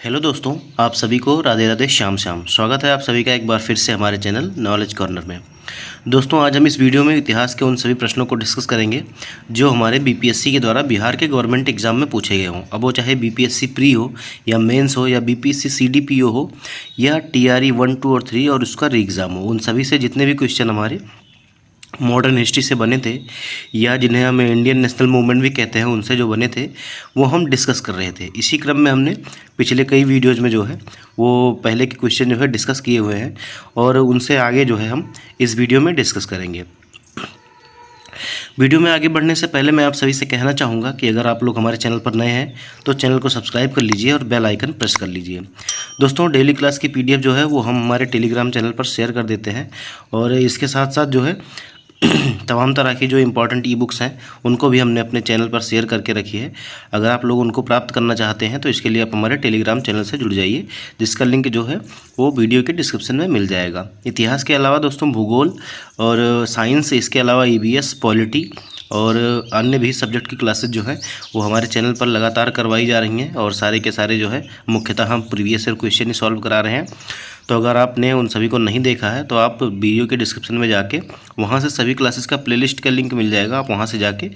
Hello दोस्तों, आप सभी को राधे राधे श्याम श्याम। स्वागत है आप सभी का एक बार फिर से हमारे चैनल नॉलेज कॉर्नर में। दोस्तों, आज हम इस वीडियो में इतिहास के उन सभी प्रश्नों को डिस्कस करेंगे जो हमारे बीपीएससी के द्वारा बिहार के गवर्नमेंट एग्जाम में पूछे गए हों। अब वो चाहे बीपीएससी प्री हो या मेंस हो या बीपीएससी सीडीपीओ हो या टीआरई 1, 2 और 3 और उसका री एग्ज़ाम हो, उन सभी से जितने भी क्वेश्चन हमारे मॉडर्न हिस्ट्री से बने थे या जिन्हें हम इंडियन नेशनल मूवमेंट भी कहते हैं, उनसे जो बने थे वो हम डिस्कस कर रहे थे। इसी क्रम में हमने पिछले कई वीडियोज़ में जो है वो पहले के क्वेश्चन जो है डिस्कस किए हुए हैं और उनसे आगे जो है हम इस वीडियो में डिस्कस करेंगे। वीडियो में आगे बढ़ने से पहले मैं आप सभी से कहना चाहूँगा कि अगर आप लोग हमारे चैनल पर नए हैं तो चैनल को सब्सक्राइब कर लीजिए और बेल आइकन प्रेस कर लीजिए। दोस्तों, डेली क्लास की पीडीएफ जो है वो हम हमारे टेलीग्राम चैनल पर शेयर कर देते हैं और इसके साथ साथ जो है तमाम तरह की जो इम्पोर्टेंट ई बुक्स हैं उनको भी हमने अपने चैनल पर शेयर करके रखी है। अगर आप लोग उनको प्राप्त करना चाहते हैं तो इसके लिए आप हमारे टेलीग्राम चैनल से जुड़ जाइए, जिसका लिंक जो है वो वीडियो के डिस्क्रिप्शन में मिल जाएगा। इतिहास के अलावा दोस्तों भूगोल और साइंस, इसके अलावा ईवीएस, पॉलिटी और अन्य भी सब्जेक्ट की क्लासेस जो है वो हमारे चैनल पर लगातार करवाई जा रही हैं और सारे के सारे जो है मुख्यतः हम प्रीवियस ईयर क्वेश्चन ही सॉल्व करा रहे हैं। तो अगर आपने उन सभी को नहीं देखा है तो आप वीडियो के डिस्क्रिप्शन में जाके वहाँ से सभी क्लासेस का प्लेलिस्ट का लिंक मिल जाएगा, आप वहाँ से जाके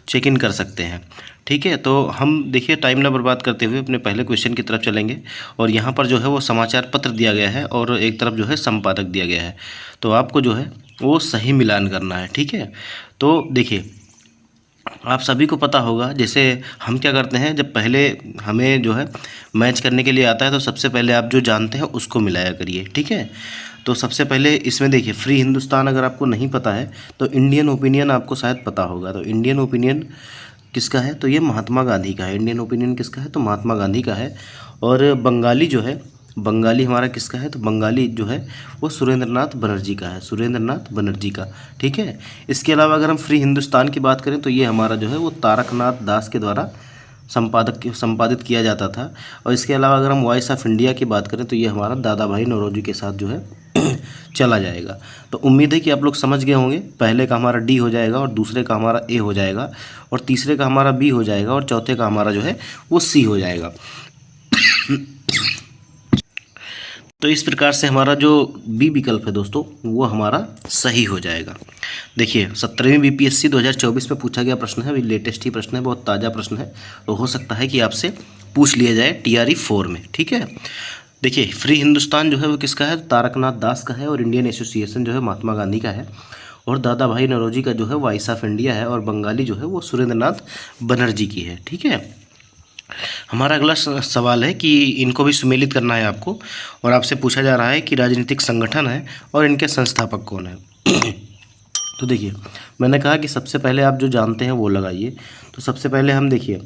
चेक इन कर सकते हैं। ठीक है, तो हम देखिए टाइम ना बर्बाद करते हुए अपने पहले क्वेश्चन की तरफ चलेंगे। और यहाँ पर जो है वो समाचार पत्र दिया गया है और एक तरफ जो है संपादक दिया गया है, तो आपको जो है वो सही मिलान करना है। ठीक है, तो देखिए आप सभी को पता होगा, जैसे हम क्या करते हैं जब पहले हमें जो है मैच करने के लिए आता है तो सबसे पहले आप जो जानते हैं उसको मिलाया करिए। ठीक है, तो सबसे पहले इसमें देखिए फ्री हिंदुस्तान अगर आपको नहीं पता है तो इंडियन ओपिनियन आपको शायद पता होगा। तो इंडियन ओपिनियन किसका है? तो ये महात्मा गांधी का है। इंडियन ओपिनियन किसका है? तो महात्मा गांधी का है। और बंगाली जो है, बंगाली हमारा किसका है? तो बंगाली जो है वो सुरेंद्रनाथ बनर्जी का है, सुरेंद्रनाथ बनर्जी का। ठीक है, इसके अलावा अगर हम फ्री हिंदुस्तान की बात करें तो ये हमारा जो है वो तारकनाथ दास के द्वारा संपादित किया जाता था। और इसके अलावा अगर हम वॉइस ऑफ इंडिया की बात करें तो ये हमारा दादा भाई नौरोजी के साथ जो है चला जाएगा। तो उम्मीद है कि आप लोग समझ गए होंगे। पहले का हमारा डी हो जाएगा और दूसरे का हमारा ए हो जाएगा और तीसरे का हमारा बी हो जाएगा और चौथे का हमारा जो है वो सी हो जाएगा। तो इस प्रकार से हमारा जो बी विकल्प है दोस्तों वो हमारा सही हो जाएगा। देखिए 17वीं बीपीएससी 2024 में पूछा गया प्रश्न है, अभी लेटेस्ट ही प्रश्न है, बहुत ताज़ा प्रश्न है, तो हो सकता है कि आपसे पूछ लिया जाए टीआरई 4 में। ठीक है, देखिए फ्री हिंदुस्तान जो है वो किसका है? तारकनाथ दास का है और इंडियन एसोसिएशन जो है महात्मा गांधी का है और दादा भाई नौरोजी का जो है वॉइस ऑफ इंडिया है और बंगाली जो है वो सुरेंद्रनाथ बनर्जी की है। ठीक है, हमारा अगला सवाल है कि इनको भी सुमेलित करना है आपको और आपसे पूछा जा रहा है कि राजनीतिक संगठन है और इनके संस्थापक कौन है। तो देखिए मैंने कहा कि सबसे पहले आप जो जानते हैं वो लगाइए। तो सबसे पहले हम देखिए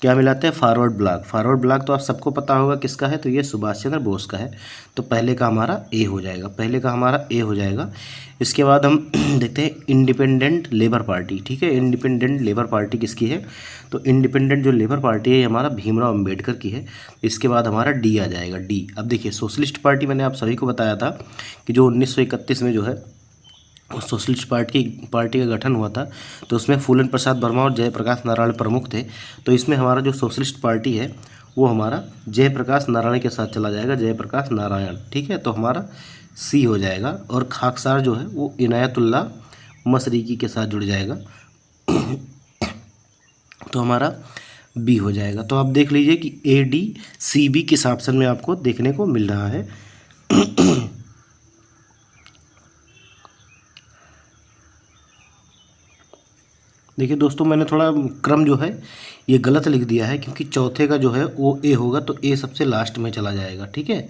क्या मिलाते हैं, फॉरवर्ड ब्लॉक। फॉरवर्ड ब्लॉक तो आप सबको पता होगा किसका है, तो ये सुभाष चंद्र बोस का है। तो पहले का हमारा ए हो जाएगा, पहले का हमारा ए हो जाएगा। इसके बाद हम देखते हैं इंडिपेंडेंट लेबर पार्टी। ठीक है, इंडिपेंडेंट लेबर पार्टी किसकी है? तो इंडिपेंडेंट जो लेबर पार्टी है ये हमारा भीमराव अंबेडकर की है। इसके बाद हमारा डी आ जाएगा, डी। अब देखिए सोशलिस्ट पार्टी मैंने आप सभी को बताया था कि जो 1931 में जो है उस सोशलिस्ट पार्टी का गठन हुआ था, तो उसमें फूलन प्रसाद वर्मा और जयप्रकाश नारायण प्रमुख थे। तो इसमें हमारा जो सोशलिस्ट पार्टी है वो हमारा जयप्रकाश नारायण के साथ चला जाएगा, जयप्रकाश नारायण। ठीक है, तो हमारा सी हो जाएगा। और खाकसार जो है वो इनायतुल्ला मशरिकी के साथ जुड़ जाएगा, तो हमारा बी हो जाएगा। तो आप देख लीजिए कि ए डी सी बी किस ऑप्शन में आपको देखने को मिल रहा है। देखिए दोस्तों मैंने थोड़ा क्रम जो है ये गलत लिख दिया है, क्योंकि चौथे का जो है वो ए होगा तो ए सबसे लास्ट में चला जाएगा। ठीक है,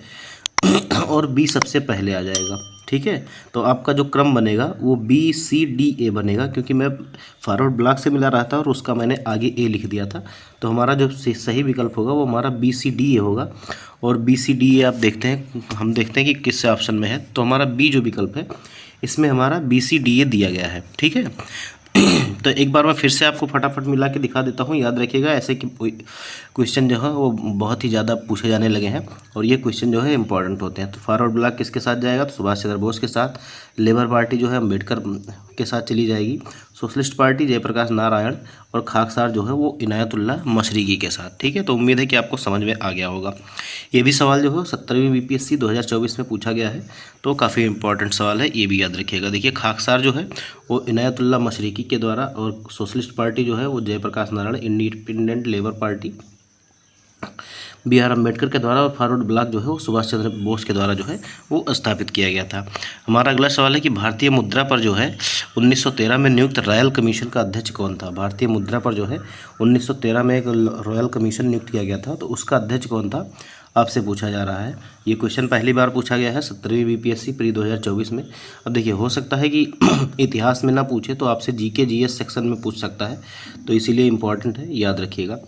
और बी सबसे पहले आ जाएगा। ठीक है, तो आपका जो क्रम बनेगा वो बी सी डी ए बनेगा, क्योंकि मैं फॉरवर्ड ब्लॉक से मिला रहा था और उसका मैंने आगे ए लिख दिया था। तो हमारा जो सही विकल्प होगा वो हमारा बी सी डी ए होगा। और बी सी डी ए आप देखते हैं, हम देखते हैं कि किस ऑप्शन में है। तो हमारा बी जो विकल्प है इसमें हमारा बी सी डी ए दिया गया है। ठीक है, तो एक बार मैं फिर से आपको फटाफट मिला के दिखा देता हूँ। याद रखिएगा ऐसे कि क्वेश्चन जो है वो बहुत ही ज़्यादा पूछे जाने लगे हैं और ये क्वेश्चन जो है इंपॉर्टेंट होते हैं। तो फॉरवर्ड ब्लॉक किसके साथ जाएगा? तो सुभाष चंद्र बोस के साथ। लेबर पार्टी जो है अम्बेडकर के साथ चली जाएगी। सोशलिस्ट पार्टी जयप्रकाश नारायण और खाकसार जो है वो इनायतुल्ला मशरिकी के साथ। ठीक है, तो उम्मीद है कि आपको समझ में आ गया होगा। ये भी सवाल जो है 17वीं बीपीएससी 2024 में पूछा गया है, तो काफ़ी इंपॉर्टेंट सवाल है, ये भी याद रखिएगा। देखिए खाकसार जो है वो इनायतुल्लाह मशरिकी के द्वारा, और सोशलिस्ट पार्टी जो है वो Jayaprakash Narayan independent labour party B R Ambedkar के द्वारा, और फॉरवर्ड ब्लॉक जो है वो सुभाष चंद्र बोस के द्वारा जो है वो स्थापित किया गया था। हमारा अगला सवाल है कि भारतीय मुद्रा पर जो है 1913 में नियुक्त रॉयल कमीशन का अध्यक्ष कौन था। भारतीय मुद्रा पर जो है 1913 में एक रॉयल कमीशन नियुक्त किया गया था, तो उसका अध्यक्ष कौन था आपसे पूछा जा रहा है। ये क्वेश्चन पहली बार पूछा गया है 17वीं बीपीएससी प्री 2024 में। अब देखिए हो सकता है कि इतिहास में ना पूछे तो आपसे जीके जीएस सेक्शन में पूछ सकता है, तो इसीलिए इम्पॉर्टेंट है, याद रखिएगा।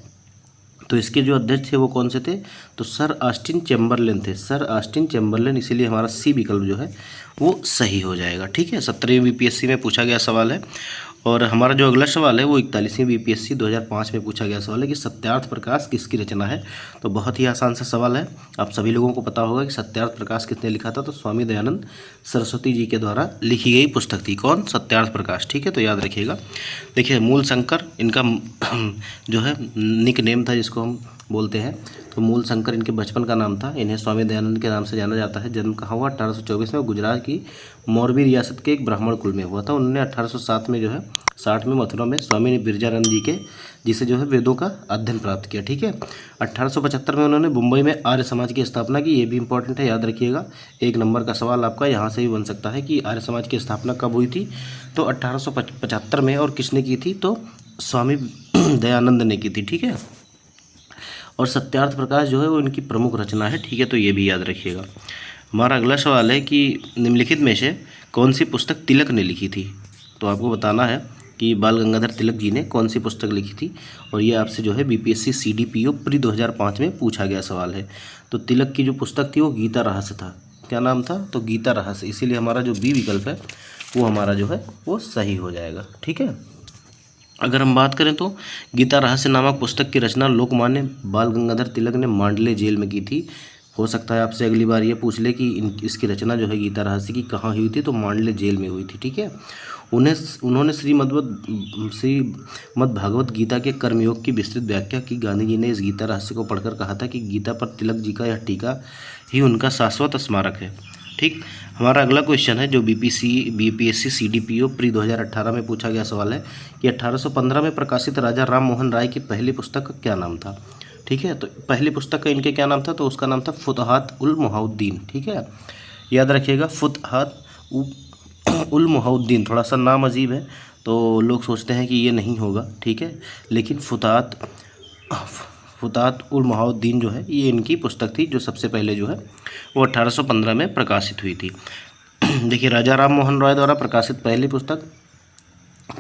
तो इसके जो अध्यक्ष थे वो कौन से थे, तो सर ऑस्टिन चैम्बरलेन थे, सर ऑस्टिन चैम्बरलेन, इसीलिए हमारा सी विकल्प जो है वो सही हो जाएगा। ठीक है, 17वीं बीपीएससी में पूछा गया सवाल है। और हमारा जो अगला सवाल है वो 41वीं बीपीएससी 2005 में पूछा गया सवाल है कि सत्यार्थ प्रकाश किसकी रचना है। तो बहुत ही आसान सा सवाल है, आप सभी लोगों को पता होगा कि सत्यार्थ प्रकाश किसने लिखा था, तो स्वामी दयानंद सरस्वती जी के द्वारा लिखी गई पुस्तक थी। कौन, सत्यार्थ प्रकाश। ठीक है, तो याद रखिएगा। देखिए मूल शंकर इनका जो है निक नेम था, जिसको हम बोलते हैं, तो मूल शंकर इनके बचपन का नाम था। इन्हें स्वामी दयानंद के नाम से जाना जाता है। जन्म कहाँ हुआ, 1824 में गुजरात की मोरबी रियासत के एक ब्राह्मण कुल में हुआ था। उन्होंने 1807 में जो है 60 में मथुरा में स्वामी बिरजानंद जी के जिसे जो है वेदों का अध्ययन प्राप्त किया। ठीक है, 1875 में उन्होंने मुंबई में आर्य समाज की स्थापना की। ये भी इंपॉर्टेंट है, याद रखिएगा। एक नंबर का सवाल आपका यहाँ से भी बन सकता है कि आर्य समाज की स्थापना कब हुई थी, तो 1875 में। और किसने की थी, तो स्वामी दयानंद ने की थी। ठीक है, और सत्यार्थ प्रकाश जो है वो इनकी प्रमुख रचना है। ठीक है, तो ये भी याद रखिएगा। हमारा अगला सवाल है कि निम्नलिखित में से कौन सी पुस्तक तिलक ने लिखी थी। तो आपको बताना है कि बाल गंगाधर तिलक जी ने कौन सी पुस्तक लिखी थी, और ये आपसे जो है बीपीएससी सीडीपीओ प्री 2005 में पूछा गया सवाल है। तो तिलक की जो पुस्तक थी वो गीता रहस्य था। क्या नाम था, तो गीता रहस्य, इसीलिए हमारा जो बी विकल्प है वो हमारा जो है वो सही हो जाएगा। ठीक है, अगर हम बात करें तो गीता रहस्य नामक पुस्तक की रचना लोकमान्य बाल गंगाधर तिलक ने मांडले जेल में की थी। हो सकता है आपसे अगली बार ये पूछ ले कि इसकी रचना जो है गीता रहस्य की कहाँ हुई थी, तो मांडले जेल में हुई थी। ठीक है, उन्होंने श्रीमद् भागवत गीता के कर्मयोग की विस्तृत व्याख्या की। गांधी जी ने इस गीता रहस्य को पढ़कर कहा था कि गीता पर तिलक जी का यह टीका ही उनका शाश्वत स्मारक है। ठीक, हमारा अगला क्वेश्चन है जो बीपीएससी सीडीपीओ प्री 2018 में पूछा गया सवाल है कि 1815 में प्रकाशित राजा राम मोहन राय की पहली पुस्तक का क्या नाम था। ठीक है, तो पहली पुस्तक का इनके क्या नाम था, तो उसका नाम था फुतहात उल मोहाउद्दीन। ठीक है, याद रखिएगा, फुतहात उल मोहाउद्दीन। थोड़ा सा नाम अजीब है, तो लोग सोचते हैं कि ये नहीं होगा। ठीक है, लेकिन फुतहात उल मोहाउद्दीन जो है ये इनकी पुस्तक थी, जो सबसे पहले जो है वो 1815 में प्रकाशित हुई थी। देखिए राजा राम मोहन रॉय द्वारा प्रकाशित पहली पुस्तक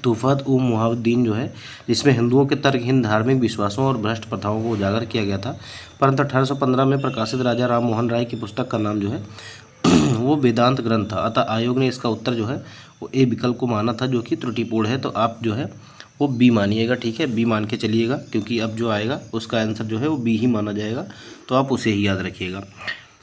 तुफत उल मोहाउद्दीन जो है, जिसमें हिंदुओं के तर्कहीन धार्मिक विश्वासों और भ्रष्ट प्रथाओं को उजागर किया गया था। परंतु 1815 में प्रकाशित राजा राम मोहन राय की पुस्तक का नाम जो है वो वेदांत ग्रंथ था। अतः आयोग ने इसका उत्तर जो है वो ए विकल्प को माना था, जो कि त्रुटिपूर्ण है। तो आप जो है वो बी मानिएगा। ठीक है, बी मान के चलिएगा, क्योंकि अब जो आएगा उसका आंसर जो है वो बी ही माना जाएगा, तो आप उसे ही याद रखिएगा।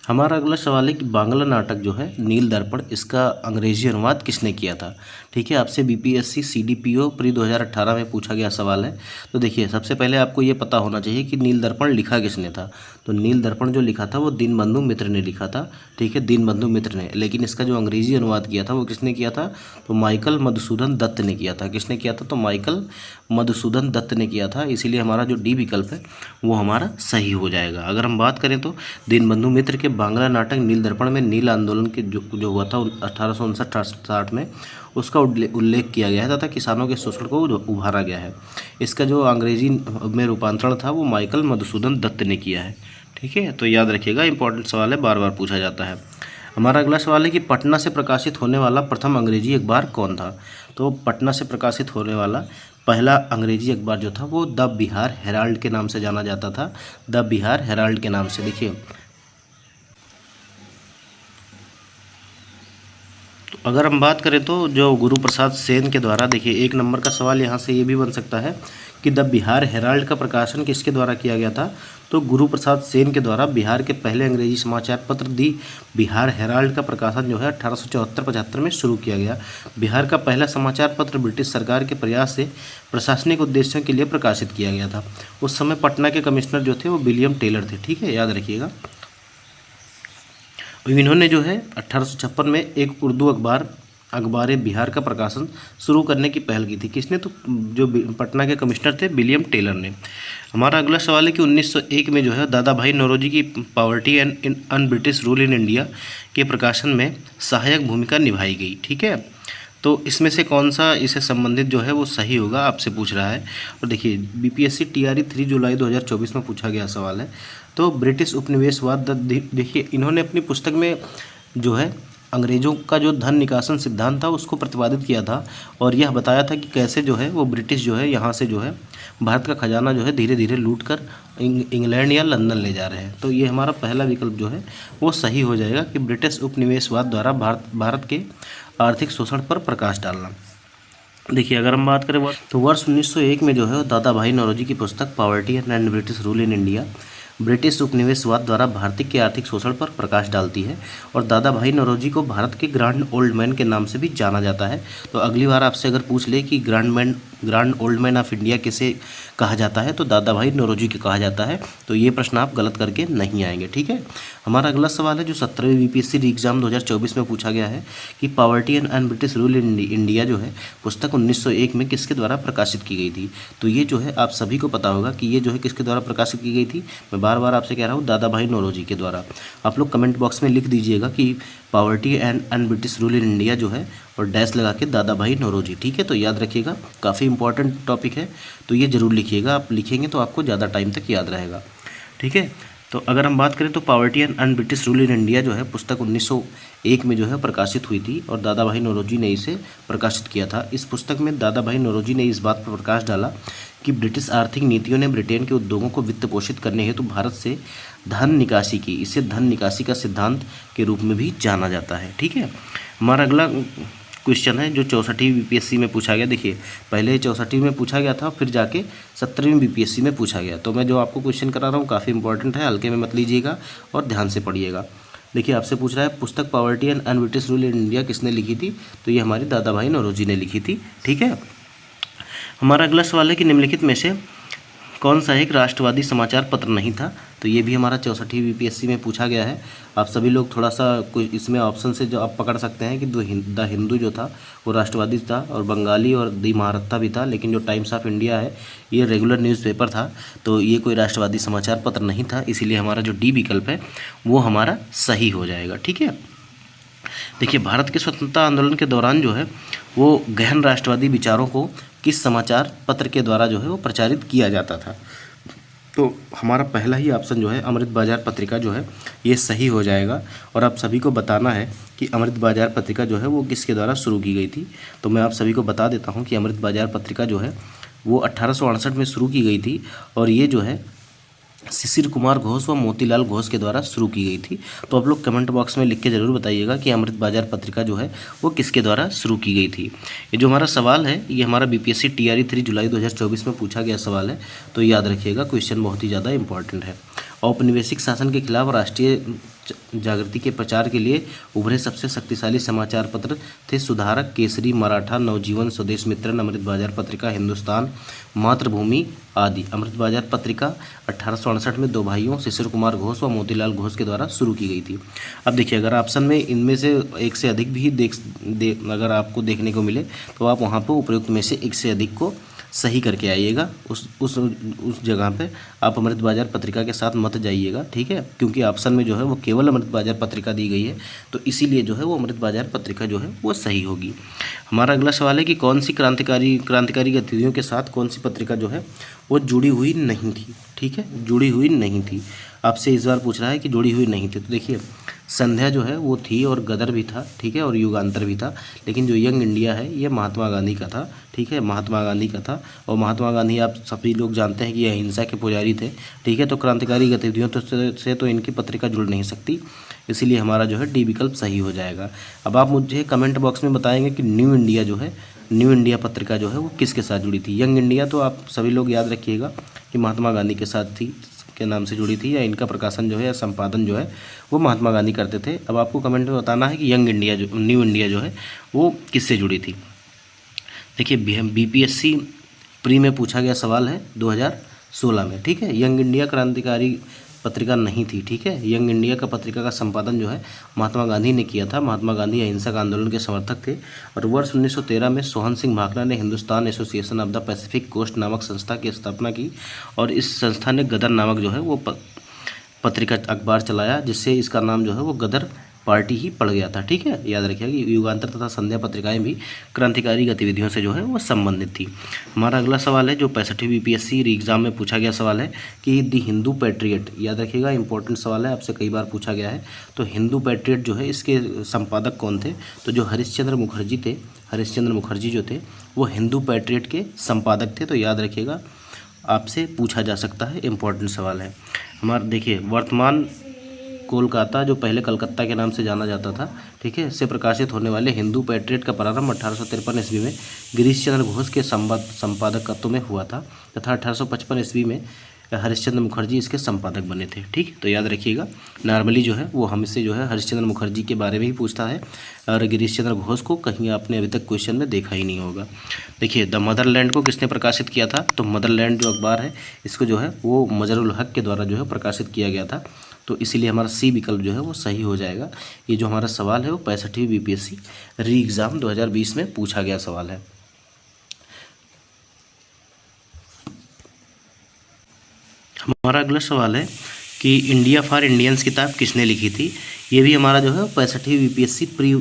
हमारा अगला सवाल है कि बांग्ला नाटक जो है नील दर्पण, इसका अंग्रेजी अनुवाद किसने किया था। ठीक है, आपसे बीपीएससी सीडीपीओ प्री 2018 में पूछा गया सवाल है। तो देखिए सबसे पहले आपको ये पता होना चाहिए कि नील दर्पण लिखा किसने था। तो नील दर्पण जो लिखा था वो दीनबंधु मित्र ने लिखा था। ठीक है, दीनबंधु मित्र ने, लेकिन इसका जो अंग्रेजी अनुवाद किया था वो किसने किया था, तो माइकल मधुसूदन दत्त ने किया था। किसने किया था, तो माइकल मधुसूदन दत्त ने किया था। इसीलिए हमारा जो डी विकल्प है वो हमारा सही हो जाएगा। अगर हम बात करें तो दीनबंधु मित्र के बांग्ला नाटक नील दर्पण में नील आंदोलन के जो हुआ था 1859-60 में, उसका उल्लेख किया गया है तथा किसानों के शोषण को उभारा गया है। इसका जो अंग्रेजी में रूपांतरण था वो माइकल मधुसूदन दत्त ने किया है। ठीक है, तो याद रखिएगा, इंपॉर्टेंट सवाल है, बार बार पूछा जाता है। हमारा अगला सवाल है कि पटना से प्रकाशित होने वाला प्रथम अंग्रेजी अखबार कौन था। तो पटना से प्रकाशित होने वाला पहला अंग्रेजी अखबार जो था वो द बिहार हेराल्ड के नाम से जाना जाता था। द बिहार हेराल्ड के नाम से। देखिए अगर हम बात करें तो जो गुरु प्रसाद सेन के द्वारा, देखिए एक नंबर का सवाल यहाँ से ये भी बन सकता है कि द बिहार हेराल्ड का प्रकाशन किसके द्वारा किया गया था। तो गुरु प्रसाद सेन के द्वारा बिहार के पहले अंग्रेजी समाचार पत्र दी बिहार हेराल्ड का प्रकाशन जो है 1874-75 में शुरू किया गया। बिहार का पहला समाचार पत्र ब्रिटिश सरकार के प्रयास से प्रशासनिक उद्देश्यों के लिए प्रकाशित किया गया था। उस समय पटना के कमिश्नर जो थे वो विलियम टेलर थे। ठीक है, याद रखिएगा। इन्होंने जो है 1856 में एक उर्दू अखबार बिहार का प्रकाशन शुरू करने की पहल की थी। किसने? तो जो पटना के कमिश्नर थे विलियम टेलर ने। हमारा अगला सवाल है कि 1901 में जो है दादा भाई नौरोजी की poverty and un British rule in India के प्रकाशन में सहायक भूमिका निभाई गई। ठीक है, तो इसमें से कौन सा इससे संबंधित जो है वो सही होगा, आपसे पूछ रहा है। और देखिए बीपीएससी टीआरई 3 जुलाई 2024 में पूछा गया सवाल है। तो ब्रिटिश उपनिवेशवाद देखिए इन्होंने अपनी पुस्तक में जो है अंग्रेज़ों का जो धन निकासन सिद्धांत था उसको प्रतिपादित किया था, और यह बताया था कि कैसे जो है वो ब्रिटिश जो है यहाँ से जो है भारत का खजाना जो है धीरे धीरे लूट कर इंग्लैंड या लंदन ले जा रहे हैं। तो ये हमारा पहला विकल्प जो है वो सही हो जाएगा कि ब्रिटिश उपनिवेशवाद द्वारा भारत के आर्थिक शोषण पर प्रकाश डालना। देखिए अगर हम बात करें तो वर्ष 1901 में जो है दादा भाई नौरोजी की पुस्तक poverty and British rule in India British उपनिवेशवाद द्वारा भारतीय के आर्थिक शोषण पर प्रकाश डालती है, और दादा भाई नौरोजी को भारत के ग्रांड ओल्ड मैन के नाम से भी जाना जाता है। तो अगली बार आपसे अगर पूछ ले कि grand old man of India किसे कहा जाता है, तो दादा भाई नौरोजी के कहा जाता है। तो ये प्रश्न आप गलत करके नहीं आएंगे। ठीक है, हमारा अगला सवाल है जो 17वीं बीपीएससी एग्जाम 2024 में पूछा गया है कि poverty and British rule in India जो है पुस्तक 1901 में किसके द्वारा प्रकाशित की गई थी। तो ये जो है आप सभी को पता होगा कि ये जो है किसके द्वारा प्रकाशित की गई थी। मैं बार बार आपसे कह रहा हूँ दादा भाई नौरोजी के द्वारा। आप लोग कमेंट बॉक्स में लिख दीजिएगा कि poverty and British rule in India जो है और डैश लगा के दादा भाई नौरोजी। ठीक है, तो याद रखिएगा काफ़ी इंपॉर्टेंट टॉपिक है, तो ये ज़रूर लिखिएगा। आप लिखेंगे तो आपको ज़्यादा टाइम तक याद रहेगा। ठीक है, तो अगर हम बात करें तो poverty and British rule in India जो है पुस्तक 1901 में जो है प्रकाशित हुई थी, और दादा भाई नौरोजी ने इसे प्रकाशित किया था। इस पुस्तक में दादा भाई नौरोजी ने इस बात पर प्रकाश डाला कि ब्रिटिश आर्थिक नीतियों ने ब्रिटेन के उद्योगों को वित्त पोषित करने हेतु भारत से धन निकासी की। इसे धन निकासी का सिद्धांत के रूप में भी जाना जाता है। ठीक है, हमारा अगला क्वेश्चन है जो 64वीं बीपीएससी में पूछा गया। देखिए पहले 64वीं में पूछा गया था, फिर जाके 17वीं बीपीएससी में पूछा गया। तो मैं जो आपको क्वेश्चन करा रहा हूँ काफ़ी इंपॉर्टेंट है, हल्के में मत लीजिएगा और ध्यान से पढ़िएगा। देखिए आपसे पूछ रहा है पुस्तक poverty and British rule in India किसने लिखी थी। तो ये हमारी दादा भाई नौरोजी ने लिखी थी। ठीक है, हमारा अगला सवाल है कि निम्नलिखित में से कौन सा एक राष्ट्रवादी समाचार पत्र नहीं था। तो ये भी हमारा 64वीं बीपीएससी में पूछा गया है। आप सभी लोग थोड़ा सा कोई इसमें ऑप्शन से जो आप पकड़ सकते हैं कि द हिंदू जो था वो राष्ट्रवादी था, और बंगाली और दी महारत्था भी था, लेकिन जो टाइम्स ऑफ इंडिया है ये रेगुलर न्यूज़पेपर था, तो ये कोई राष्ट्रवादी समाचार पत्र नहीं था। इसीलिए हमारा जो डी विकल्प है वो हमारा सही हो जाएगा। ठीक है, देखिए भारत के स्वतंत्रता आंदोलन के दौरान जो है वो गहन राष्ट्रवादी विचारों को किस समाचार पत्र के द्वारा जो है वो प्रचारित किया जाता था। तो हमारा पहला ही ऑप्शन जो है अमृत बाजार पत्रिका जो है ये सही हो जाएगा। और आप सभी को बताना है कि अमृत बाजार पत्रिका जो है वो किसके द्वारा शुरू की गई थी। तो मैं आप सभी को बता देता हूँ कि अमृत बाजार पत्रिका जो है वो 1868 में शुरू की गई थी, और ये जो है शिशिर कुमार घोष व मोतीलाल घोष के द्वारा शुरू की गई थी। तो आप लोग कमेंट बॉक्स में लिख के ज़रूर बताइएगा कि अमृत बाजार पत्रिका जो है वो किसके द्वारा शुरू की गई थी। ये जो हमारा सवाल है ये हमारा बीपीएससी टीआरई 3 जुलाई 2024 में पूछा गया सवाल है, तो याद रखिएगा क्वेश्चन बहुत ही ज़्यादा इंपॉर्टेंट है। औपनिवेशिक शासन के खिलाफ राष्ट्रीय जागृति के प्रचार के लिए उभरे सबसे शक्तिशाली समाचार पत्र थे सुधारक, केसरी, मराठा, नवजीवन, स्वदेश मित्रन, अमृत बाजार पत्रिका, हिंदुस्तान, मातृभूमि आदि। अमृत बाजार पत्रिका 1868 में दो भाइयों शिशिर कुमार घोष व मोतीलाल घोष के द्वारा शुरू की गई थी। अब देखिए अगर ऑप्शन में इनमें से एक से अधिक भी अगर आपको देखने को मिले तो आप वहाँ पर उपयुक्त में से एक से अधिक को सही करके आइएगा। उस जगह पे आप अमृत बाजार पत्रिका के साथ मत जाइएगा। ठीक है, क्योंकि ऑप्शन में जो है वो केवल अमृत बाजार पत्रिका दी गई है, तो इसीलिए जो है वो अमृत बाजार पत्रिका जो है वो सही होगी। हमारा अगला सवाल है कि कौन सी क्रांतिकारी गतिविधियों के साथ कौन सी पत्रिका जो है वो जुड़ी हुई नहीं थी। ठीक है, जुड़ी हुई नहीं थी। आपसे इस बार पूछ रहा है कि जुड़ी हुई नहीं थी। तो देखिए संध्या जो है वो थी, और गदर भी था। ठीक है, और युगांतर भी था, लेकिन जो यंग इंडिया है ये महात्मा गांधी का था। ठीक है, महात्मा गांधी का था, और महात्मा गांधी आप सभी लोग जानते हैं कि अहिंसा के पुजारी थे। ठीक है, तो क्रांतिकारी गतिविधियों से तो इनकी पत्रिका जुड़ नहीं सकती, इसीलिए हमारा जो है डी विकल्प सही हो जाएगा। अब आप मुझे कमेंट बॉक्स में बताएंगे कि न्यू इंडिया जो है, न्यू इंडिया पत्रिका जो है वो किसके साथ जुड़ी थी। यंग इंडिया तो आप सभी लोग याद रखिएगा कि महात्मा गांधी के साथ थी, के नाम से जुड़ी थी, या इनका प्रकाशन जो है या संपादन जो है वो महात्मा गांधी करते थे। अब आपको कमेंट में बताना है कि यंग इंडिया जो न्यू इंडिया जो है वो किससे जुड़ी थी। देखिए बीपीएससी प्री में पूछा गया सवाल है 2016 में। ठीक है, यंग इंडिया क्रांतिकारी पत्रिका नहीं थी। ठीक है, यंग इंडिया का पत्रिका का संपादन जो है महात्मा गांधी ने किया था। महात्मा गांधी अहिंसक आंदोलन के समर्थक थे और वर्ष 1913 में सोहन सिंह भाखड़ा ने Hindustan Association of the Pacific Coast नामक संस्था की स्थापना की और इस संस्था ने गदर नामक जो है वो पत्रिका अखबार चलाया, जिससे इसका नाम जो है वो गदर पार्टी ही पड़ गया था। ठीक है, याद रखिएगा कि युगांतर तथा संध्या पत्रिकाएं भी क्रांतिकारी गतिविधियों से जो है वो संबंधित थी। हमारा अगला सवाल है जो 65वीं बीपीएससी एग्जाम में पूछा गया सवाल है कि द हिंदू पैट्रियट, याद रखिएगा इंपॉर्टेंट सवाल है, आपसे कई बार पूछा गया है। तो हिंदू पैट्रियट जो है इसके संपादक कौन थे? तो जो हरिश्चंद्र मुखर्जी थे, हरिश्चंद्र मुखर्जी जो थे वो हिंदू पैट्रियट के संपादक थे। तो याद रखिएगा, आपसे पूछा जा सकता है, इंपॉर्टेंट सवाल है। हमारा देखिए, वर्तमान कोलकाता जो पहले कलकत्ता के नाम से जाना जाता था, ठीक है, से प्रकाशित होने वाले हिंदू पैट्रियट का प्रारंभ 1853 ईस्वी में गिरीश चंद्र घोष के संपादकत्व में हुआ था तथा 1855 ईस्वी में हरिश्चंद्र मुखर्जी इसके संपादक बने थे। ठीक, तो याद रखिएगा, नॉर्मली जो है वो हमसे जो है हरिश्चंद्र मुखर्जी के बारे में ही पूछता है और गिरीश चंद्र घोष को कहीं आपने अभी तक क्वेश्चन में देखा ही नहीं होगा। देखिए, द मदरलैंड को किसने प्रकाशित किया था? तो मदरलैंड जो अखबार है इसको जो है वो मजरुल हक के द्वारा जो है प्रकाशित किया गया था। तो इसीलिए हमारा सी विकल्प जो है वो सही हो जाएगा। ये जो हमारा सवाल है वो 65वीं बीपीएससी री एग्ज़ाम 2020 में पूछा गया सवाल है। हमारा अगला सवाल है कि इंडिया फॉर इंडियंस किताब किसने लिखी थी? ये भी हमारा जो है 65वीं बीपीएससी प्री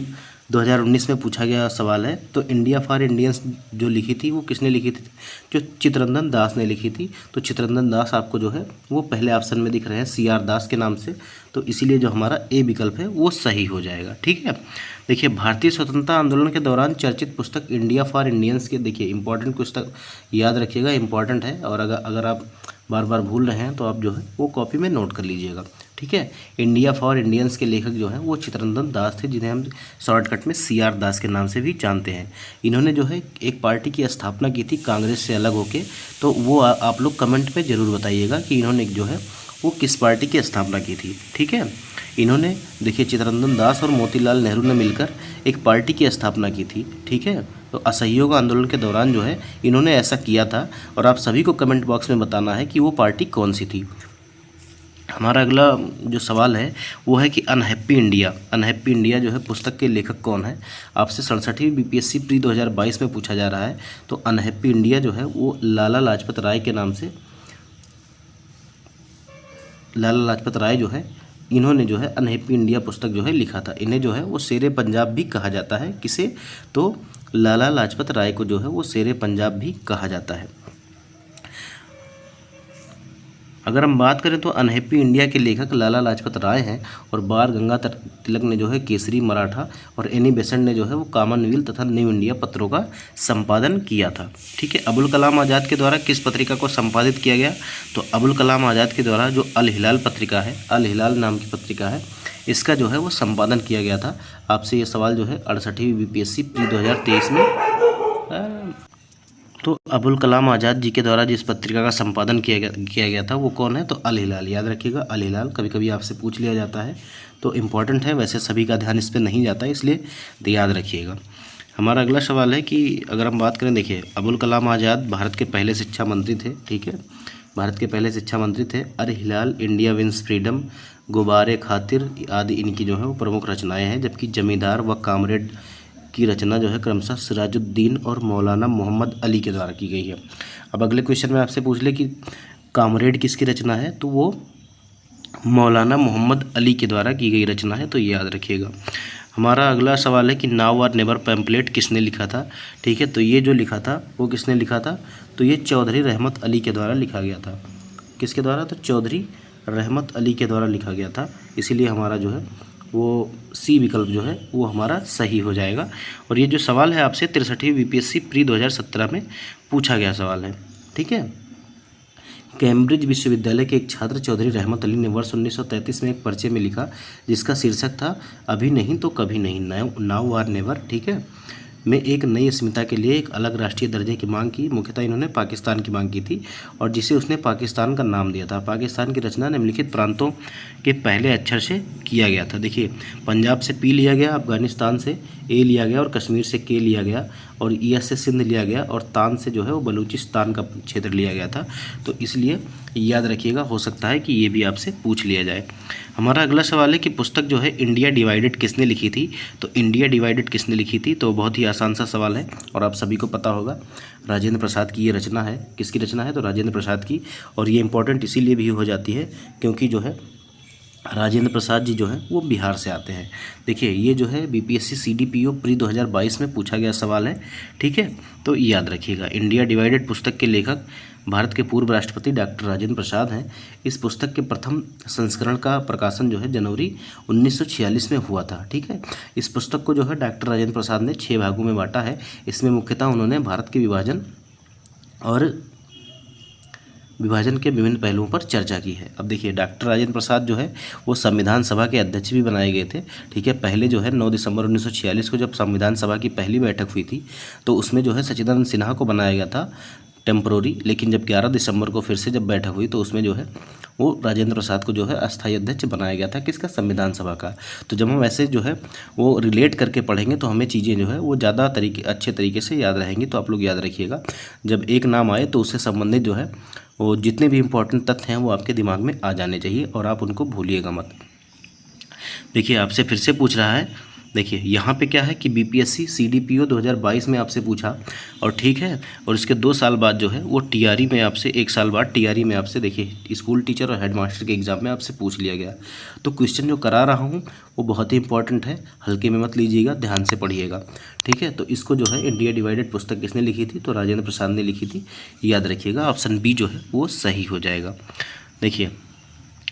2019 में पूछा गया सवाल है। तो इंडिया फॉर इंडियंस जो लिखी थी वो किसने लिखी थी? जो चित्तरंजन दास ने लिखी थी। तो चित्तरंजन दास आपको जो है वो पहले ऑप्शन में दिख रहे हैं CR दास के नाम से। तो इसीलिए जो हमारा ए विकल्प है वो सही हो जाएगा। ठीक है, देखिए, भारतीय स्वतंत्रता आंदोलन के दौरान चर्चित पुस्तक इंडिया फॉर इंडियंस के, देखिए इंपॉर्टेंट पुस्तक, याद रखिएगा इंपॉर्टेंट है और अगर आप बार बार भूल रहे हैं तो आप जो है वो कॉपी में नोट कर लीजिएगा। ठीक है, इंडिया फॉर इंडियंस के लेखक जो हैं वो चित्तरंजन दास थे, जिन्हें हम शॉर्टकट में CR दास के नाम से भी जानते हैं। इन्होंने जो है एक पार्टी की स्थापना की थी कांग्रेस से अलग होके। तो वो आप लोग कमेंट में ज़रूर बताइएगा कि इन्होंने जो है वो किस पार्टी की स्थापना की थी। ठीक है, इन्होंने देखिए चित्तरंजन दास और मोतीलाल नेहरू ने मिलकर एक पार्टी की स्थापना की थी। ठीक है, तो असहयोग आंदोलन के दौरान जो है इन्होंने ऐसा किया था और आप सभी को कमेंट बॉक्स में बताना है कि वो पार्टी कौन सी थी। हमारा अगला जो सवाल है वो है कि अनहैप्पी इंडिया जो है पुस्तक के लेखक कौन है? आपसे 67वीं बीपीएससी प्री 2022 में पूछा जा रहा है। तो अनहैप्पी इंडिया जो है वो लाला लाजपत राय के नाम से, लाला लाजपत राय जो है इन्होंने जो है अनहैप्पी इंडिया पुस्तक जो है लिखा था। इन्हें जो है वो शेरे पंजाब भी कहा जाता है। किसे? तो लाला लाजपत राय को जो है वो शेरे पंजाब भी कहा जाता है। अगर हम बात करें तो अनहैप्पी इंडिया के लेखक लाला लाजपत राय हैं और बाल गंगाधर तिलक ने जो है केसरी मराठा और एनी बेसेंट ने जो है वो कॉमनवेल्थ तथा न्यू इंडिया पत्रों का संपादन किया था। ठीक है, अबुल कलाम आज़ाद के द्वारा किस पत्रिका को संपादित किया गया? तो अबुल कलाम आज़ाद के द्वारा जो अल हिलाल पत्रिका है, अल हिलाल नाम की पत्रिका है, इसका जो है वो संपादन किया गया था। आपसे ये सवाल जो है 68वीं बीपीएससी प्री 2023 में। तो अबुल कलाम आज़ाद जी के द्वारा जिस पत्रिका का संपादन किया गया था वो कौन है? तो अल हिलाल। याद रखिएगा, अल हिलाल कभी कभी आपसे पूछ लिया जाता है तो इम्पॉर्टेंट है, वैसे सभी का ध्यान इस पर नहीं जाता है, इसलिए याद रखिएगा। हमारा अगला सवाल है कि अगर हम बात करें, देखिए अबुल कलाम आज़ाद भारत के पहले शिक्षा मंत्री थे। ठीक है, भारत के पहले शिक्षा मंत्री थे। अल हिलाल, इंडिया विंस फ्रीडम, गुब्बारे खातिर आदि इनकी जो है वो प्रमुख रचनाएँ हैं। जबकि जमींदार व कामरेड की रचना जो है क्रमशः सिराजुद्दीन और मौलाना मोहम्मद अली के द्वारा की गई है। अब अगले क्वेश्चन में आपसे पूछ ले कि कामरेड किसकी रचना है? तो वो मौलाना मोहम्मद अली के द्वारा की गई रचना है। तो ये याद रखिएगा। हमारा अगला सवाल है कि नाउ और नेवर पैम्पलेट किसने लिखा था? ठीक है, तो ये जो लिखा था वो किसने लिखा था? तो ये चौधरी रहमत अली के द्वारा लिखा गया था। किसके द्वारा? तो चौधरी रहमत अली के द्वारा लिखा गया था। इसीलिए हमारा जो है वो सी विकल्प जो है वो हमारा सही हो जाएगा। और ये जो सवाल है आपसे 63वीं बीपीएससी प्री 2017 में पूछा गया सवाल है। ठीक है, कैम्ब्रिज विश्वविद्यालय के एक छात्र चौधरी रहमत अली ने वर्ष 1933 में एक पर्चे में लिखा जिसका शीर्षक था अभी नहीं तो कभी नहीं, नाउ और नेवर। ठीक है, में एक नई अस्मिता के लिए एक अलग राष्ट्रीय दर्जे की मांग की। मुख्यतः इन्होंने पाकिस्तान की मांग की थी और जिसे उसने पाकिस्तान का नाम दिया था। पाकिस्तान की रचना निम्नलिखित प्रांतों के पहले अक्षर से किया गया था। देखिए, पंजाब से पी लिया गया, अफगानिस्तान से ए लिया गया और कश्मीर से के लिया गया और ईएस से सिंध लिया गया और तान से जो है वो बलूचिस्तान का क्षेत्र लिया गया था। तो इसलिए याद रखिएगा, हो सकता है कि ये भी आपसे पूछ लिया जाए। हमारा अगला सवाल है कि पुस्तक जो है इंडिया डिवाइडेड किसने लिखी थी। तो इंडिया डिवाइडेड किसने लिखी थी, तो बहुत ही आसान सा सवाल है और आप सभी को पता होगा, राजेंद्र प्रसाद की ये रचना है। किसकी रचना है, तो राजेंद्र प्रसाद की। और ये इंपॉर्टेंट इसीलिए भी हो जाती है क्योंकि जो है राजेंद्र प्रसाद जी जो हैं वो बिहार से आते हैं। देखिए, ये जो है बीपीएससी सीडीपीओ प्री 2022 में पूछा गया सवाल है, ठीक है। तो याद रखिएगा, इंडिया डिवाइडेड पुस्तक के लेखक भारत के पूर्व राष्ट्रपति डॉक्टर राजेंद्र प्रसाद हैं। इस पुस्तक के प्रथम संस्करण का प्रकाशन जो है जनवरी 1946 में हुआ था, ठीक है। इस पुस्तक को जो है डॉक्टर राजेंद्र प्रसाद ने 6 भागों में बांटा है। इसमें मुख्यतः उन्होंने भारत के विभाजन के विभिन्न पहलुओं पर चर्चा की है। अब देखिए, डॉक्टर राजेंद्र प्रसाद जो है वो संविधान सभा के अध्यक्ष भी बनाए गए थे, ठीक है। पहले जो है 9 दिसंबर 1946 को जब संविधान सभा की पहली बैठक हुई थी तो उसमें जो है सच्चिदानंद सिन्हा को बनाया गया था टेम्परोरी, लेकिन जब 11 दिसंबर को फिर से जब बैठक हुई तो उसमें जो है वो राजेंद्र प्रसाद को जो है अस्थायी अध्यक्ष बनाया गया था। किसका, संविधान सभा का। तो जब हम ऐसे जो है वो रिलेट करके पढ़ेंगे तो हमें चीज़ें जो है वो ज़्यादा अच्छे तरीके से याद रहेंगी। तो आप लोग याद रखिएगा, जब एक नाम आए तो उससे संबंधित जो है वो जितने भी इम्पोर्टेंट तथ्य हैं वो आपके दिमाग में आ जाने चाहिए और आप उनको भूलिएगा मत। देखिए, आपसे फिर से पूछ रहा है, देखिए यहाँ पे क्या है कि बीपीएससी सीडीपीओ 2022 में आपसे पूछा और ठीक है, और इसके 2 साल बाद जो है वो टीआरई में आपसे 1 साल बाद टीआरई में आपसे देखिए स्कूल टीचर और हेडमास्टर के एग्ज़ाम में आपसे पूछ लिया गया। तो क्वेश्चन जो करा रहा हूँ वो बहुत ही इंपॉर्टेंट है, हल्के में मत लीजिएगा, ध्यान से पढ़िएगा, ठीक है। तो इसको जो है इंडिया डिवाइडेड पुस्तक किसने लिखी थी, तो राजेंद्र प्रसाद ने लिखी थी। याद रखिएगा, ऑप्शन बी जो है वो सही हो जाएगा। देखिए,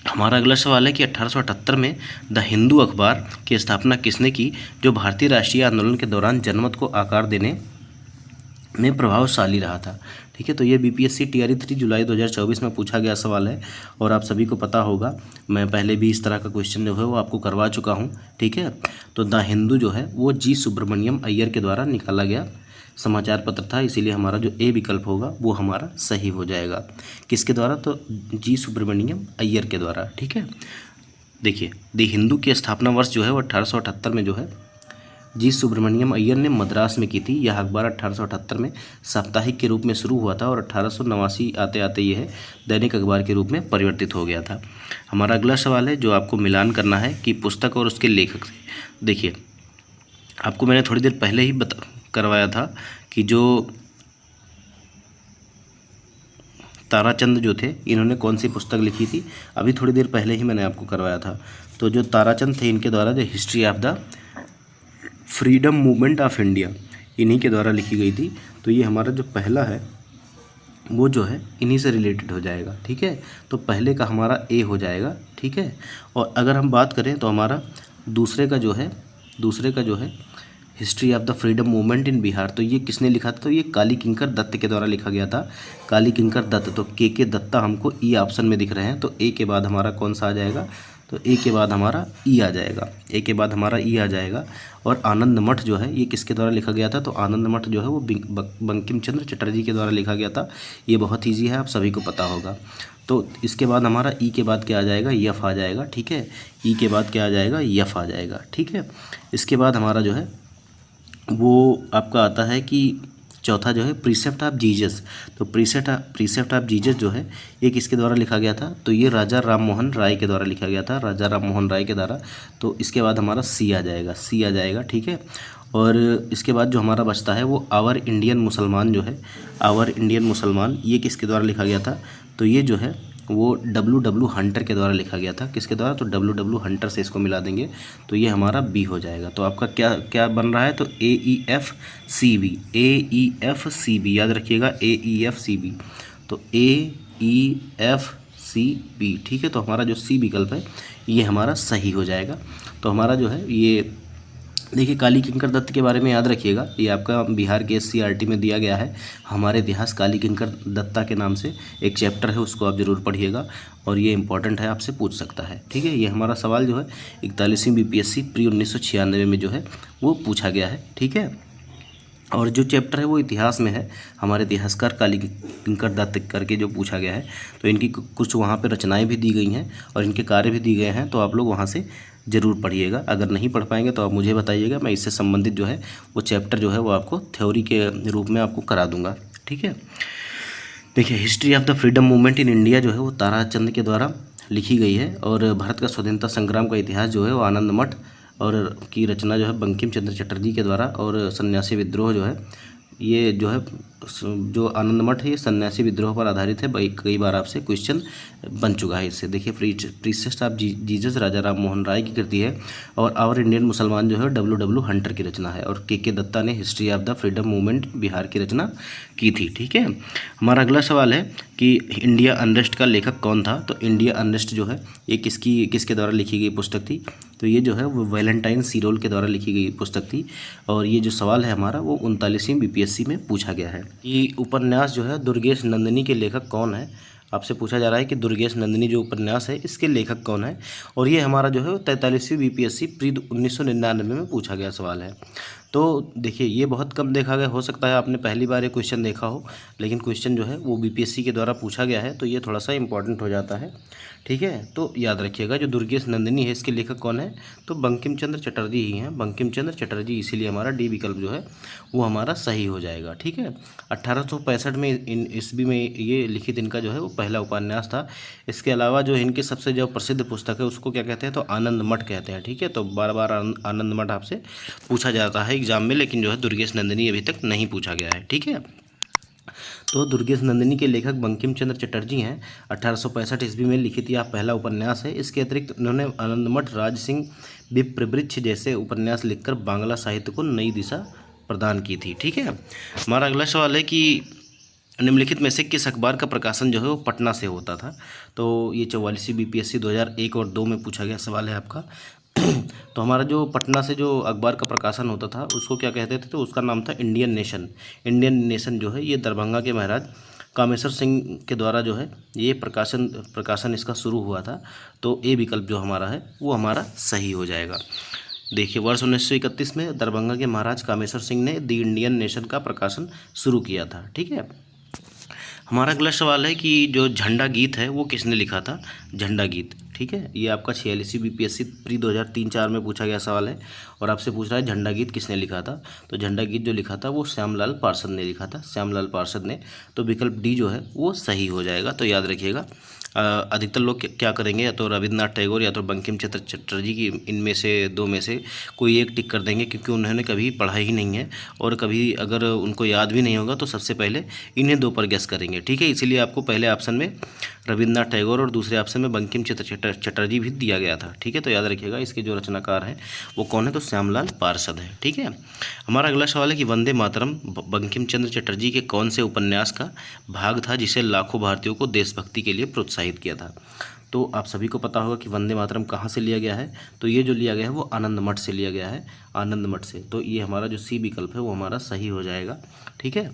हमारा अगला सवाल है कि 1878 में द हिंदू अखबार की स्थापना किसने की, जो भारतीय राष्ट्रीय आंदोलन के दौरान जनमत को आकार देने में प्रभावशाली रहा था, ठीक है। तो ये बीपीएससी टीआरई 3 जुलाई 2024 में पूछा गया सवाल है और आप सभी को पता होगा, मैं पहले भी इस तरह का क्वेश्चन जो है वो आपको करवा चुका हूँ, ठीक है। तो द हिंदू जो है वो जी सुब्रमण्यम अय्यर के द्वारा निकाला गया समाचार पत्र था, इसीलिए हमारा जो ए विकल्प होगा वो हमारा सही हो जाएगा। किसके द्वारा, तो जी सुब्रमण्यम अय्यर के द्वारा, ठीक है। देखिए, द हिंदू की स्थापना वर्ष जो है वो 1878 में जो है जी सुब्रमण्यम अय्यर ने मद्रास में की थी। यह अखबार 1878 में साप्ताहिक के रूप में शुरू हुआ था और 1889 आते आते यह दैनिक अखबार के रूप में परिवर्तित हो गया था। हमारा अगला सवाल है जो आपको मिलान करना है कि पुस्तक और उसके लेखक से। देखिए, आपको मैंने थोड़ी देर पहले ही करवाया था कि जो ताराचंद जो थे इन्होंने कौन सी पुस्तक लिखी थी, अभी थोड़ी देर पहले ही मैंने आपको करवाया था। तो जो ताराचंद थे इनके द्वारा जो history of the freedom movement of India इन्हीं के द्वारा लिखी गई थी। तो ये हमारा जो पहला है वो जो है इन्हीं से रिलेटेड हो जाएगा, ठीक है। तो पहले का हमारा ए हो जाएगा, ठीक है। और अगर हम बात करें तो हमारा दूसरे का जो है history of the freedom movement in Bihar, तो ये किसने लिखा था, तो ये काली किंकर दत्त के द्वारा लिखा गया था। काली किंकर दत्त, तो के दत्ता हमको ई ऑप्शन में दिख रहे हैं। तो ए के बाद हमारा कौन सा आ जाएगा, तो ए के बाद हमारा ई आ जाएगा, ए के बाद हमारा ई आ जाएगा। और आनंद मठ जो है ये किसके द्वारा लिखा गया था, तो आनंद मठ जो है वो बंकिम चंद्र चटर्जी के द्वारा लिखा गया था। ये बहुत ईजी है, आप सभी को पता होगा। तो इसके बाद हमारा ई के बाद क्या आ जाएगा, यफ आ जाएगा, ठीक है। ई के बाद क्या आ जाएगा, यफ आ जाएगा, ठीक है। इसके बाद हमारा जो है वो आपका आता है कि चौथा जो है प्रीसेप्ट ऑफ जीसस। तो प्रीसेप्ट ऑफ जीसस जो है ये किसके द्वारा लिखा गया था, तो ये राजा राम मोहन राय के द्वारा लिखा गया था, राजा राम मोहन राय के द्वारा। तो इसके बाद हमारा सी आ जाएगा, ठीक है। और इसके बाद जो हमारा बचता है वो आवर इंडियन मुसलमान जो है, आवर इंडियन मुसलमान ये किसके द्वारा लिखा गया था, तो ये जो है वो डब्ल्यू हंटर के द्वारा लिखा गया था। किसके द्वारा, तो डब्ल्यू हंटर से इसको मिला देंगे तो ये हमारा बी हो जाएगा। तो आपका क्या बन रहा है, तो AEFCB याद रखिएगा, AEFCB। तो AEFCB, ठीक है। तो हमारा जो सी विकल्प है ये हमारा सही हो जाएगा। तो हमारा जो है ये देखिए, काली किंकर दत्त के बारे में याद रखिएगा, ये आपका बिहार के SCRT में दिया गया है। हमारे इतिहास काली किंकर दत्ता के नाम से एक चैप्टर है, उसको आप ज़रूर पढ़िएगा और ये इंपॉर्टेंट है, आपसे पूछ सकता है, ठीक है। ये हमारा सवाल जो है 41वीं BPSC प्री 1996 में जो है वो पूछा गया है, ठीक है। और जो चैप्टर है वो इतिहास में है, हमारे इतिहासकार कालिंकर दत्त करके जो पूछा गया है, तो इनकी कुछ वहाँ पे रचनाएं भी दी गई हैं और इनके कार्य भी दिए गए हैं, तो आप लोग वहाँ से ज़रूर पढ़िएगा। अगर नहीं पढ़ पाएंगे तो आप मुझे बताइएगा, मैं इससे संबंधित जो है वो चैप्टर जो है वो आपको थ्योरी के रूप में आपको करा दूँगा। ठीक है, देखिए history of the freedom movement in India जो है वो ताराचंद के द्वारा लिखी गई है, और भारत का स्वतंत्रता संग्राम का इतिहास जो है वो आनंद मठ और की रचना जो है बंकिम चंद्र चटर्जी के द्वारा, और सन्यासी विद्रोह जो है ये जो है जो आनंद मठ है ये सन्यासी विद्रोह पर आधारित है। कई बार आपसे क्वेश्चन बन चुका है इससे। देखिए प्रीसेस्ट ऑफ जीसस राजा राम मोहन राय की कृति है, और आवर इंडियन मुसलमान जो है W हंटर की रचना है, और के दत्ता ने history of the freedom movement Bihar की रचना की थी। ठीक है, हमारा अगला सवाल है कि इंडिया अनरेस्ट का लेखक कौन था। तो इंडिया अनरेस्ट जो है ये किसके द्वारा लिखी गई पुस्तक थी, तो ये जो है वो वैलेंटाइन सीरोल के द्वारा लिखी गई पुस्तक थी। और ये जो सवाल है हमारा वो 39वीं BPSC में पूछा गया है। ये उपन्यास जो है दुर्गेश नंदिनी के लेखक कौन है, आपसे पूछा जा रहा है कि दुर्गेश नंदिनी जो उपन्यास है इसके लेखक कौन है, और ये हमारा जो है 43वीं BPSC प्री 1999 में पूछा गया सवाल है। तो देखिए ये बहुत कम देखा गया, हो सकता है आपने पहली बार ये क्वेश्चन देखा हो, लेकिन क्वेश्चन जो है वो BPSC के द्वारा पूछा गया है, तो ये थोड़ा सा इंपॉर्टेंट हो जाता है। ठीक है, तो याद रखिएगा जो दुर्गेश नंदिनी है इसके लेखक कौन है, तो बंकिम चंद्र चटर्जी ही हैं, बंकिम चंद्र चटर्जी, इसीलिए हमारा डी विकल्प जो है वो हमारा सही हो जाएगा। ठीक है, 1865 में ईस्वी में ये लिखित इनका जो है वो पहला उपन्यास था। इसके अलावा जो इनकी सबसे जो प्रसिद्ध पुस्तक है उसको क्या कहते हैं, तो आनंद मठ कहते हैं। ठीक है, तो बार बार आनंद मठ आपसे पूछा जाता है एग्जाम में, लेकिन जो है दुर्गेश नंदिनी अभी तक नहीं पूछा गया है। ठीक है, तो दुर्गेश नंदिनी के लेखक बंकिम चंद्र चटर्जी हैं। 1865 ईस्वी में लिखित यह पहला उपन्यास है। इसके अतिरिक्त उन्होंने आनंदमठ, राज सिंह, विप्रवृक्ष जैसे उपन्यास लिखकर बांग्ला साहित्य को नई दिशा प्रदान की थी। ठीक है, हमारा अगला सवाल है कि निम्नलिखित में से किस अखबार का प्रकाशन जो है वो पटना से होता था। तो ये 44वीं BPSC 2001 और 2 में पूछा गया सवाल है आपका। तो हमारा जो पटना से जो अखबार का प्रकाशन होता था उसको क्या कहते थे, तो उसका नाम था इंडियन नेशन। इंडियन नेशन जो है ये दरभंगा के महाराज कामेश्वर सिंह के द्वारा जो है ये प्रकाशन इसका शुरू हुआ था। तो ए विकल्प जो हमारा है वो हमारा सही हो जाएगा। देखिए वर्ष 1931 में दरभंगा के महाराज कामेश्वर सिंह ने द इंडियन नेशन का प्रकाशन शुरू किया था। ठीक है, हमारा अगला सवाल है कि जो झंडा गीत है वो किसने लिखा था, झंडा गीत। ठीक है, ये आपका 46वीं BPSC प्री 2003-04 में पूछा गया सवाल है, और आपसे पूछ रहा है झंडा गीत किसने लिखा था। तो झंडा गीत जो लिखा था वो श्यामलाल पार्षद ने लिखा था, श्यामलाल पार्षद ने। तो विकल्प डी जो है वो सही हो जाएगा। तो याद रखिएगा अधिकतर लोग क्या करेंगे, या तो रविन्द्रनाथ टैगोर या तो बंकिम चंद्र चटर्जी की इनमें से दो में से कोई एक टिक कर देंगे, क्योंकि उन्होंने कभी पढ़ा ही नहीं है, और कभी अगर उनको याद भी नहीं होगा तो सबसे पहले इन्हें दो पर गेस करेंगे। ठीक है, इसीलिए आपको पहले ऑप्शन में रविन्द्रनाथ टैगोर और दूसरे ऑप्शन में बंकिम चंद्र चटर्जी भी दिया गया था। ठीक है, तो याद रखिएगा इसके जो रचनाकार हैं वो कौन है, तो श्यामलाल पार्षद है। ठीक है, हमारा अगला सवाल है कि वंदे मातरम बंकिम चंद्र चटर्जी के कौन से उपन्यास का भाग था जिसे लाखों भारतीयों को देशभक्ति के लिए प्रोत्साहित किया था। तो आप सभी को पता होगा कि वंदे मातरम कहाँ से लिया गया है, तो ये जो लिया गया है वो आनंद मठ से लिया गया है, आनंद मठ से। तो ये हमारा जो सी विकल्प है वो हमारा सही हो जाएगा। ठीक है,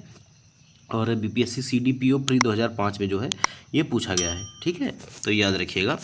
और BPSC CDPO प्री 2005 में जो है ये पूछा गया है। ठीक है, तो याद रखिएगा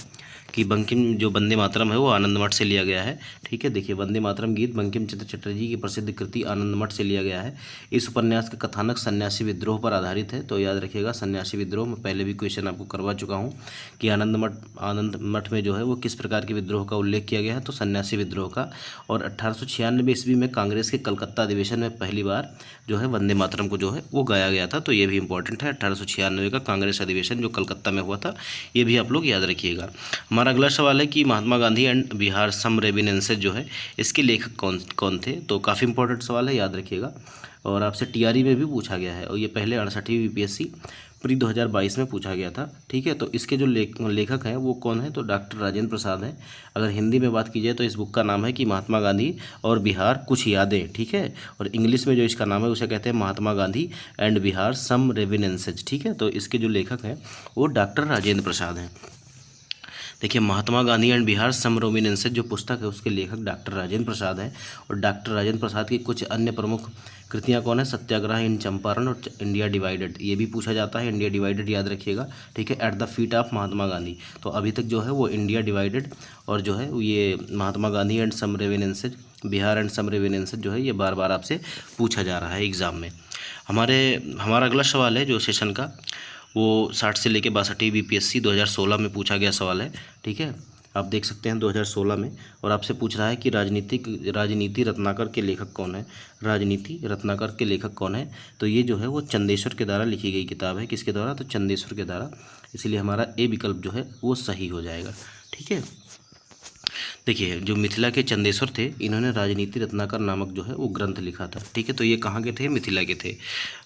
कि बंकिम जो वंदे मातरम है वो आनंद मठ से लिया गया है। ठीक है, देखिए वंदे मातरम गीत बंकिम चंद्र चटर्जी की प्रसिद्ध कृति आनंद मठ से लिया गया है। इस उपन्यास का कथानक सन्यासी विद्रोह पर आधारित है। तो याद रखिएगा सन्यासी विद्रोह में पहले भी क्वेश्चन आपको करवा चुका हूँ कि आनंद मठ में जो है वो किस प्रकार के विद्रोह का उल्लेख किया गया है, तो सन्यासी विद्रोह का। और 1896 ईस्वी में कांग्रेस के कलकत्ता अधिवेशन में पहली बार जो है वंदे मातरम को जो है वो गाया गया था। तो ये भी इंपॉर्टेंट है, 1896 का कांग्रेस अधिवेशन जो कलकत्ता में हुआ था, ये भी आप लोग याद रखिएगा। हमारा अगला सवाल है कि महात्मा Gandhi and Bihar some reminiscences जो है इसके लेखक कौन थे। तो काफ़ी इंपॉर्टेंट सवाल है, याद रखिएगा, और आपसे TRE में भी पूछा गया है, और ये पहले 68वीं BPSC प्री 2022 में पूछा गया था। ठीक है, तो इसके जो लेखक हैं वो कौन है, तो डॉक्टर राजेंद्र प्रसाद हैं। अगर हिंदी में बात की जाए तो इस बुक का नाम है कि महात्मा गांधी और बिहार कुछ यादें। ठीक है, और इंग्लिश में जो इसका नाम है उसे कहते हैं महात्मा गांधी एंड बिहार सम रेमिनेंसेस। ठीक है, तो इसके जो लेखक हैं वो डॉक्टर राजेंद्र प्रसाद हैं। देखिए, महात्मा गांधी एंड बिहार सम रोमिनेंसेस जो पुस्तक है उसके लेखक डॉक्टर राजेंद्र प्रसाद है। और डॉक्टर राजेंद्र प्रसाद की कुछ अन्य प्रमुख कृतियाँ कौन है? सत्याग्रह इन चंपारण और इंडिया डिवाइडेड। ये भी पूछा जाता है, इंडिया डिवाइडेड याद रखिएगा, ठीक है। At the feet of Mahatma Gandhi, तो अभी तक जो है वो इंडिया डिवाइडेड और जो है ये Mahatma Gandhi and some reminiscences, Bihar and some reminiscences जो है ये बार बार आपसे पूछा जा रहा है एग्ज़ाम में। हमारा अगला सवाल है जो सेशन का, वो 60 से लेके 62 बीपीएससी 2016 में पूछा गया सवाल है, ठीक है। आप देख सकते हैं 2016 में, और आपसे पूछ रहा है कि राजनीति रत्नाकर के लेखक कौन है? राजनीति रत्नाकर के लेखक कौन है? तो ये जो है वो चंदेश्वर के द्वारा लिखी गई किताब है। किसके द्वारा? तो चंदेश्वर के द्वारा, इसलिए हमारा ए विकल्प जो है वो सही हो जाएगा, ठीक है। देखिए, जो मिथिला के चंदेश्वर थे, इन्होंने राजनीति रत्नाकर नामक जो है वो ग्रंथ लिखा था, ठीक है। तो ये कहाँ के थे? मिथिला के थे।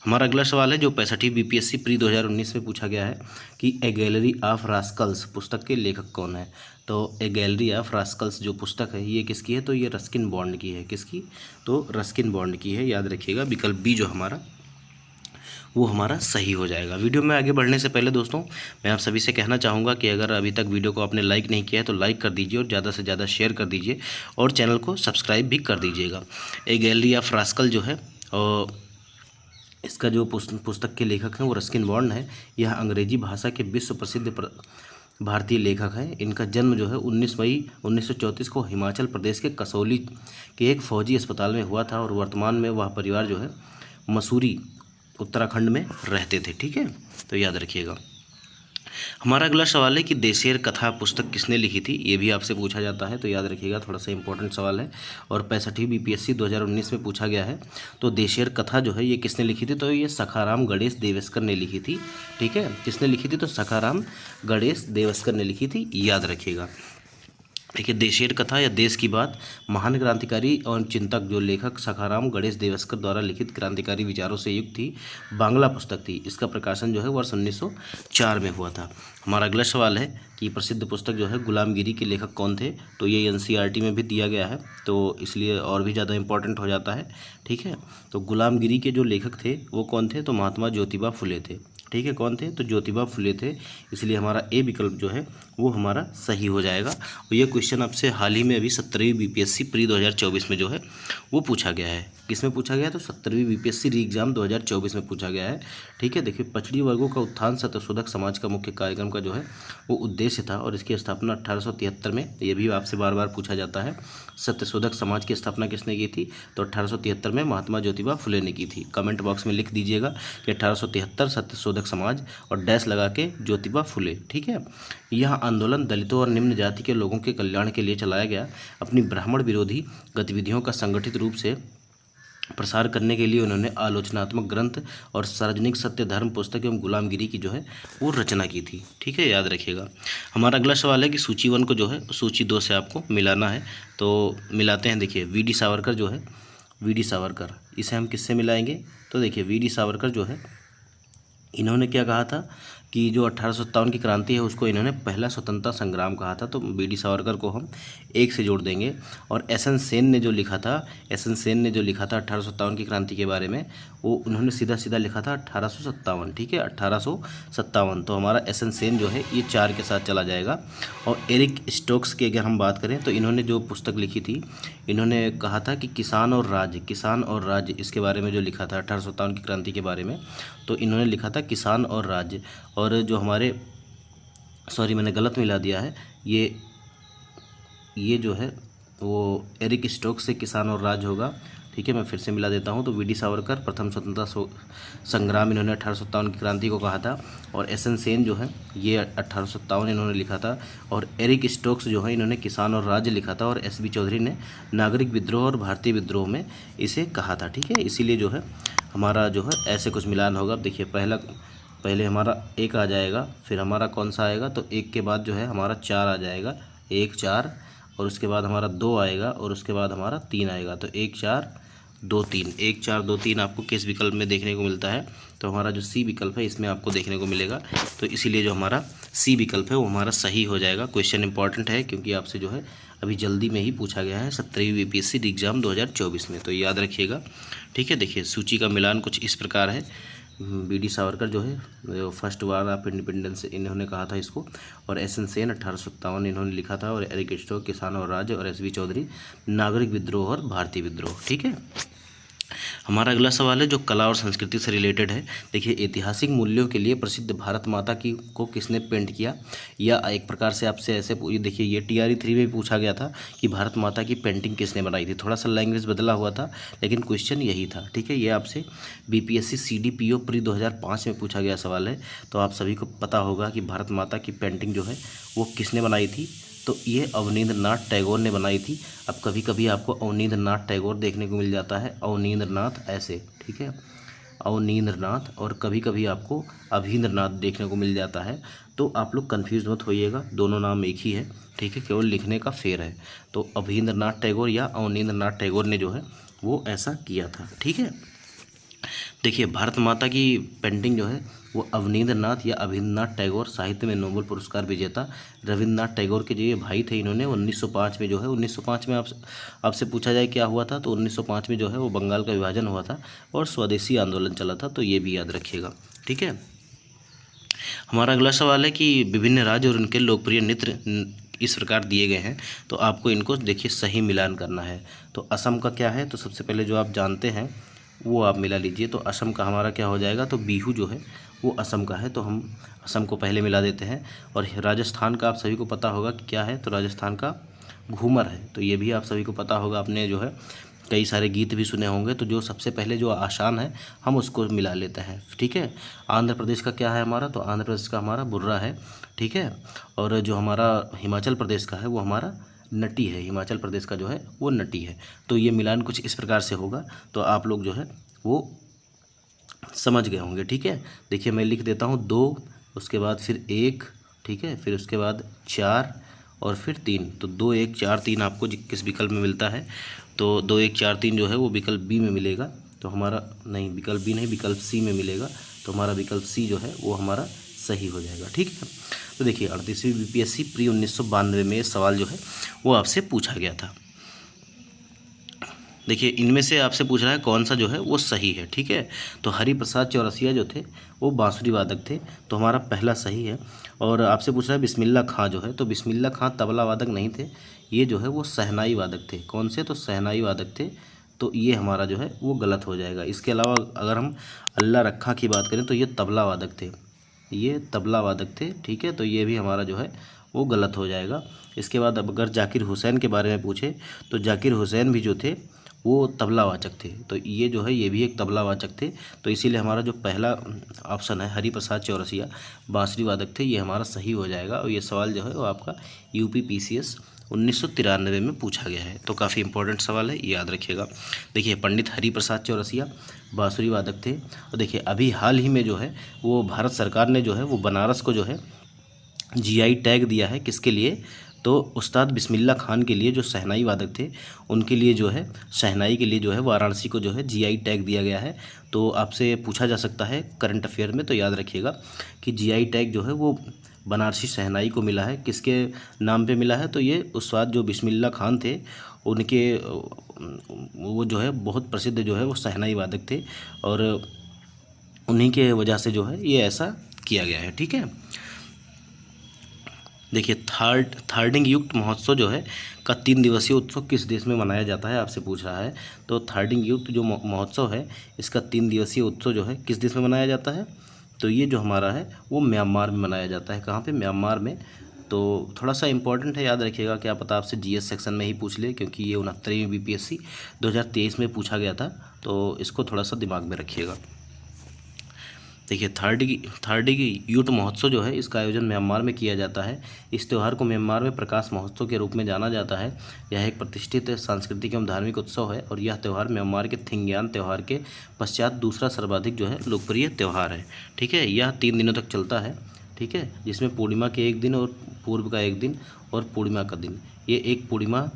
हमारा अगला सवाल है जो 65 बीपीएससी प्री 2019 में पूछा गया है कि ए गैलरी ऑफ रास्कल्स पुस्तक के लेखक कौन है? तो ए गैलरी ऑफ रास्कल्स जो पुस्तक है ये किसकी है? तो ये रस्किन बॉन्ड की है। किसकी? तो रस्किन बॉन्ड की है, याद रखिएगा। विकल्प बी जो हमारा वो हमारा सही हो जाएगा। वीडियो में आगे बढ़ने से पहले दोस्तों मैं आप सभी से कहना चाहूँगा कि अगर अभी तक वीडियो को आपने लाइक नहीं किया है तो लाइक कर दीजिए और ज़्यादा से ज़्यादा शेयर कर दीजिए और चैनल को सब्सक्राइब भी कर दीजिएगा। ए गैलरी ऑफ रास्कल जो है और इसका जो पुस्तक के लेखक हैं वो रस्किन बॉन्ड है। यह अंग्रेजी भाषा के विश्व प्रसिद्ध भारतीय लेखक हैं। इनका जन्म जो है 19 मई 1934 को हिमाचल प्रदेश के कसौली के एक फौजी अस्पताल में हुआ था और वर्तमान में वह परिवार जो है मसूरी उत्तराखंड में रहते थे, ठीक है। तो याद रखिएगा। हमारा अगला सवाल है कि देशेर कथा पुस्तक किसने लिखी थी? ये भी आपसे पूछा जाता है, तो याद रखिएगा, थोड़ा सा इंपॉर्टेंट सवाल है और 65 बीपीएससी 2019 में पूछा गया है। तो देशेर कथा जो है ये किसने लिखी थी? तो ये सखाराम गणेश देवस्कर ने लिखी थी, ठीक है। किसने लिखी थी? तो सखाराम गणेश देवस्कर ने लिखी थी, याद रखिएगा। देखिए, देशेर कथा या देश की बात महान क्रांतिकारी और चिंतक जो लेखक सखाराम गणेश देवस्कर द्वारा लिखित क्रांतिकारी विचारों से युक्त थी बांग्ला पुस्तक थी। इसका प्रकाशन जो है वर्ष 1904 में हुआ था। हमारा अगला सवाल है कि प्रसिद्ध पुस्तक जो है गुलामगिरी के लेखक कौन थे? तो ये एनसीईआरटी में भी दिया गया है, तो इसलिए और भी ज़्यादा इंपॉर्टेंट हो जाता है, ठीक है। तो गुलामगिरी के जो लेखक थे वो कौन थे? तो महात्मा ज्योतिबा फुले थे, ठीक है। कौन थे? तो ज्योतिबा फुले थे, इसलिए हमारा ए विकल्प जो है वो हमारा सही हो जाएगा। और ये क्वेश्चन आपसे हाल ही में अभी 17वीं बीपीएससी प्री 2024 में जो है वो पूछा गया है। किस में पूछा गया है? तो 17वीं बीपीएससी री एग्जाम 2024 में पूछा गया है, ठीक है। देखिए, पछड़ी वर्गों का उत्थान सत्यशोधक समाज का मुख्य कार्यक्रम का जो है वो उद्देश्य था और इसकी स्थापना 1873 में, ये भी आपसे बार बार पूछा जाता है। सत्यशोधक समाज की स्थापना किसने की थी? तो 1873 में महात्मा ज्योतिबा फुले ने की थी। कमेंट बॉक्स में लिख दीजिएगा कि 1873 सत्यशोधक समाज और डैश लगा के ज्योतिबा फुले, ठीक है। यह आंदोलन दलितों और निम्न जाति के लोगों के कल्याण के लिए चलाया गया। अपनी ब्राह्मण विरोधी गतिविधियों का संगठित रूप से प्रसार करने के लिए उन्होंने आलोचनात्मक ग्रंथ और सार्वजनिक सत्य धर्म पुस्तक एवं गुलामगिरी की जो है वो रचना की थी, ठीक है, याद रखिएगा। हमारा अगला सवाल है कि सूची 1 को जो है सूची 2 से आपको मिलाना है, तो मिलाते हैं। देखिए, वी डी सावरकर जो है, वी डी सावरकर, इसे हम किससे मिलाएंगे? तो देखिए, वी डी सावरकर जो है इन्होंने क्या कहा था कि जो 1857 की क्रांति है उसको इन्होंने पहला स्वतंत्रता संग्राम कहा था, तो बी डी सावरकर को हम 1 से जोड़ देंगे। और एस एन सेन ने जो लिखा था, एस एन सेन ने जो लिखा था 1857 की क्रांति के बारे में, वो उन्होंने सीधा सीधा लिखा था 1857, ठीक है, 1857। तो हमारा एस एन सेन जो है ये 4 के साथ चला जाएगा। और एरिक स्टोक्स की अगर हम बात करें तो इन्होंने जो पुस्तक लिखी थी, इन्होंने कहा था कि किसान और राज्य इसके बारे में जो लिखा था 1857 की क्रांति के बारे में, तो इन्होंने लिखा था किसान और राज्य। और जो हमारे, सॉरी मैंने गलत मिला दिया है, ये जो है वो एरिक स्टोक्स से किसान और राज्य होगा, ठीक है। मैं फिर से मिला देता हूँ। तो वी डी सावरकर प्रथम स्वतंत्रता संग्राम इन्होंने 1857 की क्रांति को कहा था। और एस एन सेन जो है ये 1857 इन्होंने लिखा था। और एरिक स्टोक्स जो है इन्होंने किसान और राज्य लिखा था। और एस बी चौधरी ने नागरिक विद्रोह और भारतीय विद्रोह में इसे कहा था, ठीक है। इसीलिए जो है हमारा जो है ऐसे कुछ मिलान होगा। अब देखिए, पहले हमारा 1 आ जाएगा, फिर हमारा कौन सा आएगा? तो 1 के बाद जो है हमारा 4 आ जाएगा, 1 4, और उसके बाद हमारा 2 आएगा, और उसके बाद हमारा 3 आएगा। तो 1 4 2 3, 1 4 2 3 आपको किस विकल्प में देखने को मिलता है? तो हमारा जो सी विकल्प है इसमें आपको देखने को मिलेगा। तो इसीलिए जो हमारा सी विकल्प है वो हमारा सही हो जाएगा। क्वेश्चन इंपॉर्टेंट है क्योंकि आपसे जो है अभी जल्दी में ही पूछा गया है 17वीं बीपीएससी एग्जाम 2024 में, तो याद रखिएगा, ठीक है। देखिए, सूची का मिलान कुछ इस प्रकार है। बी.डी. सावरकर जो है फर्स्ट वार ऑफ इंडिपेंडेंस इन्होंने कहा था इसको, और एस.एन. सेन 1857 इन्होंने लिखा था, और एरिक स्टोक किसान और राज्य, और एस.बी. चौधरी नागरिक विद्रोह और भारतीय विद्रोह। ठीक है। हमारा अगला सवाल है जो कला और संस्कृति से रिलेटेड है। देखिए, ऐतिहासिक मूल्यों के लिए प्रसिद्ध भारत माता की को किसने पेंट किया, या एक प्रकार से आपसे ऐसे देखिए, ये TRE 3 में भी पूछा गया था कि भारत माता की पेंटिंग किसने बनाई थी। थोड़ा सा लैंग्वेज बदला हुआ था, लेकिन क्वेश्चन यही था। ठीक है, ये आपसे BPSC CDPO प्री 2005 में पूछा गया सवाल है। तो आप सभी को पता होगा कि भारत माता की पेंटिंग जो है वो किसने बनाई थी, तो ये अवनींद्रनाथ टैगोर ने बनाई थी। अब कभी कभी आपको अवनींद्रनाथ टैगोर देखने को मिल जाता है, अवनींद्रनाथ ऐसे, ठीक है, अवनींद्रनाथ, और कभी कभी आपको अभींद्रनाथ देखने को मिल जाता है। तो आप लोग कन्फ्यूज़ मत होइएगा, दोनों नाम एक ही है। ठीक है, केवल लिखने का फेर है। तो अभींद्रनाथ टैगोर या अवनींद्रनाथ टैगोर ने जो है वो ऐसा किया था। ठीक है। देखिए, भारत माता की पेंटिंग जो है वो अवनींद्रनाथ या अभिन्द्रनाथ टैगोर, साहित्य में नोबेल पुरस्कार विजेता रविन्द्रनाथ टैगोर के जो ये भाई थे, इन्होंने 1905 में जो है 1905 में आपसे पूछा जाए क्या हुआ था, तो 1905 में जो है वो बंगाल का विभाजन हुआ था और स्वदेशी आंदोलन चला था। तो ये भी याद रखिएगा। ठीक है। हमारा अगला सवाल है कि विभिन्न राज्य और उनके लोकप्रिय नृत्य इस प्रकार दिए गए हैं, तो आपको इनको देखिए सही मिलान करना है। तो असम का क्या है, तो सबसे पहले जो आप जानते हैं वो आप मिला लीजिए। तो असम का हमारा क्या हो जाएगा, तो बिहू जो है वो असम का है, तो हम असम को पहले मिला देते हैं। और राजस्थान का आप सभी को पता होगा कि क्या है, तो राजस्थान का घूमर है। तो ये भी आप सभी को पता होगा, आपने जो है कई सारे गीत भी सुने होंगे। तो जो सबसे पहले जो आसान है हम उसको मिला लेते हैं। ठीक है। आंध्र प्रदेश का क्या है हमारा, तो आंध्र प्रदेश का हमारा बुर्रा है। ठीक है। और जो हमारा हिमाचल प्रदेश का है वो हमारा नटी है। हिमाचल प्रदेश का जो है वो नटी है। तो ये मिलान कुछ इस प्रकार से होगा, तो आप लोग जो है वो समझ गए होंगे। ठीक है। देखिए, मैं लिख देता हूँ 2, उसके बाद फिर 1, ठीक है, फिर उसके बाद 4 और फिर 3। तो 2 1 4 3 आपको किस विकल्प में मिलता है, तो 2 1 4 3 जो है वो विकल्प बी में मिलेगा। तो हमारा नहीं, विकल्प बी नहीं, विकल्प सी में मिलेगा। तो हमारा विकल्प सी जो है वो हमारा सही हो जाएगा। ठीक है। तो देखिए, 38वीं BPSC प्री 1992 में सवाल जो है वो आपसे पूछा गया था। देखिए, इनमें से आपसे पूछ रहा है कौन सा जो है वो सही है। ठीक है। तो हरिप्रसाद चौरसिया जो थे वो बांसुरी वादक थे, तो हमारा पहला सही है। और आपसे पूछ रहा है बिस्मिल्लाह खां जो है, तो बिस्मिल्लाह खां तबला वादक नहीं थे, ये जो है वो शहनाई वादक थे। कौन से, तो शहनाई वादक थे। तो ये हमारा जो है वो गलत हो जाएगा। इसके अलावा अगर हम अल्लाह रखा की बात करें तो ये तबला वादक थे, ये तबला वादक थे। ठीक है। तो ये भी हमारा जो है वो गलत हो जाएगा। इसके बाद अब अगर जाकिर हुसैन के बारे में पूछे, तो जाकिर हुसैन भी जो थे वो तबला वाचक थे। तो ये जो है ये भी एक तबला वाचक थे। तो इसीलिए हमारा जो पहला ऑप्शन है हरिप्रसाद चौरसिया बांसुरी वादक थे, ये हमारा सही हो जाएगा। और ये सवाल जो है वो आपका UP PCS 1993 में पूछा गया है। तो काफ़ी इंपॉर्टेंट सवाल है, ये याद रखिएगा। देखिए, पंडित हरिप्रसाद चौरसिया बांसुरी वादक थे। और देखिए, अभी हाल ही में जो है वो भारत सरकार ने जो है वो बनारस को जो है GI टैग दिया है। किसके लिए, तो उस्ताद बिस्मिल्लाह खान के लिए, जो शहनाई वादक थे उनके लिए जो है, शहनाई के लिए जो है वाराणसी को जो है GI टैग दिया गया है। तो आपसे पूछा जा सकता है करंट अफेयर में, तो याद रखिएगा कि GI टैग जो है वो बनारसी शहनाई को मिला है। किसके नाम पे मिला है, तो ये उस्ताद जो बिस्मिल्लाह खान थे उनके, वो जो है बहुत प्रसिद्ध जो है वो शहनाई वादक थे, और उन्हीं के वजह से जो है ये ऐसा किया गया है। ठीक है। देखिए, थार्डिंग युक्त महोत्सव जो है का 3 दिवसीय उत्सव किस देश में मनाया जाता है, आपसे पूछ रहा है। तो थार्डिंग युक्त जो महोत्सव है इसका 3 दिवसीय उत्सव जो है किस देश में मनाया जाता है, तो ये जो हमारा है वो म्यांमार में मनाया जाता है। कहाँ पे, म्यांमार में। तो थोड़ा सा इंपॉर्टेंट है, याद रखिएगा। क्या पता आपसे GS सेक्शन में ही पूछ ले, क्योंकि ये 69वीं BPSC 2023 में पूछा गया था। तो इसको थोड़ा सा दिमाग में रखिएगा। देखिए, थार्डी यूट महोत्सव जो है इसका आयोजन म्यांमार में किया जाता है। इस त्यौहार को म्यांमार में प्रकाश महोत्सव के रूप में जाना जाता है। यह एक प्रतिष्ठित सांस्कृतिक एवं धार्मिक उत्सव है, और यह त्यौहार म्यांमार के थिंगयान त्यौहार के पश्चात दूसरा सर्वाधिक जो है लोकप्रिय त्यौहार है। ठीक है। यह 3 दिनों तक चलता है। ठीक है। जिसमें पूर्णिमा के 1 दिन और पूर्व का 1 दिन और पूर्णिमा का दिन, ये एक पूर्णिमा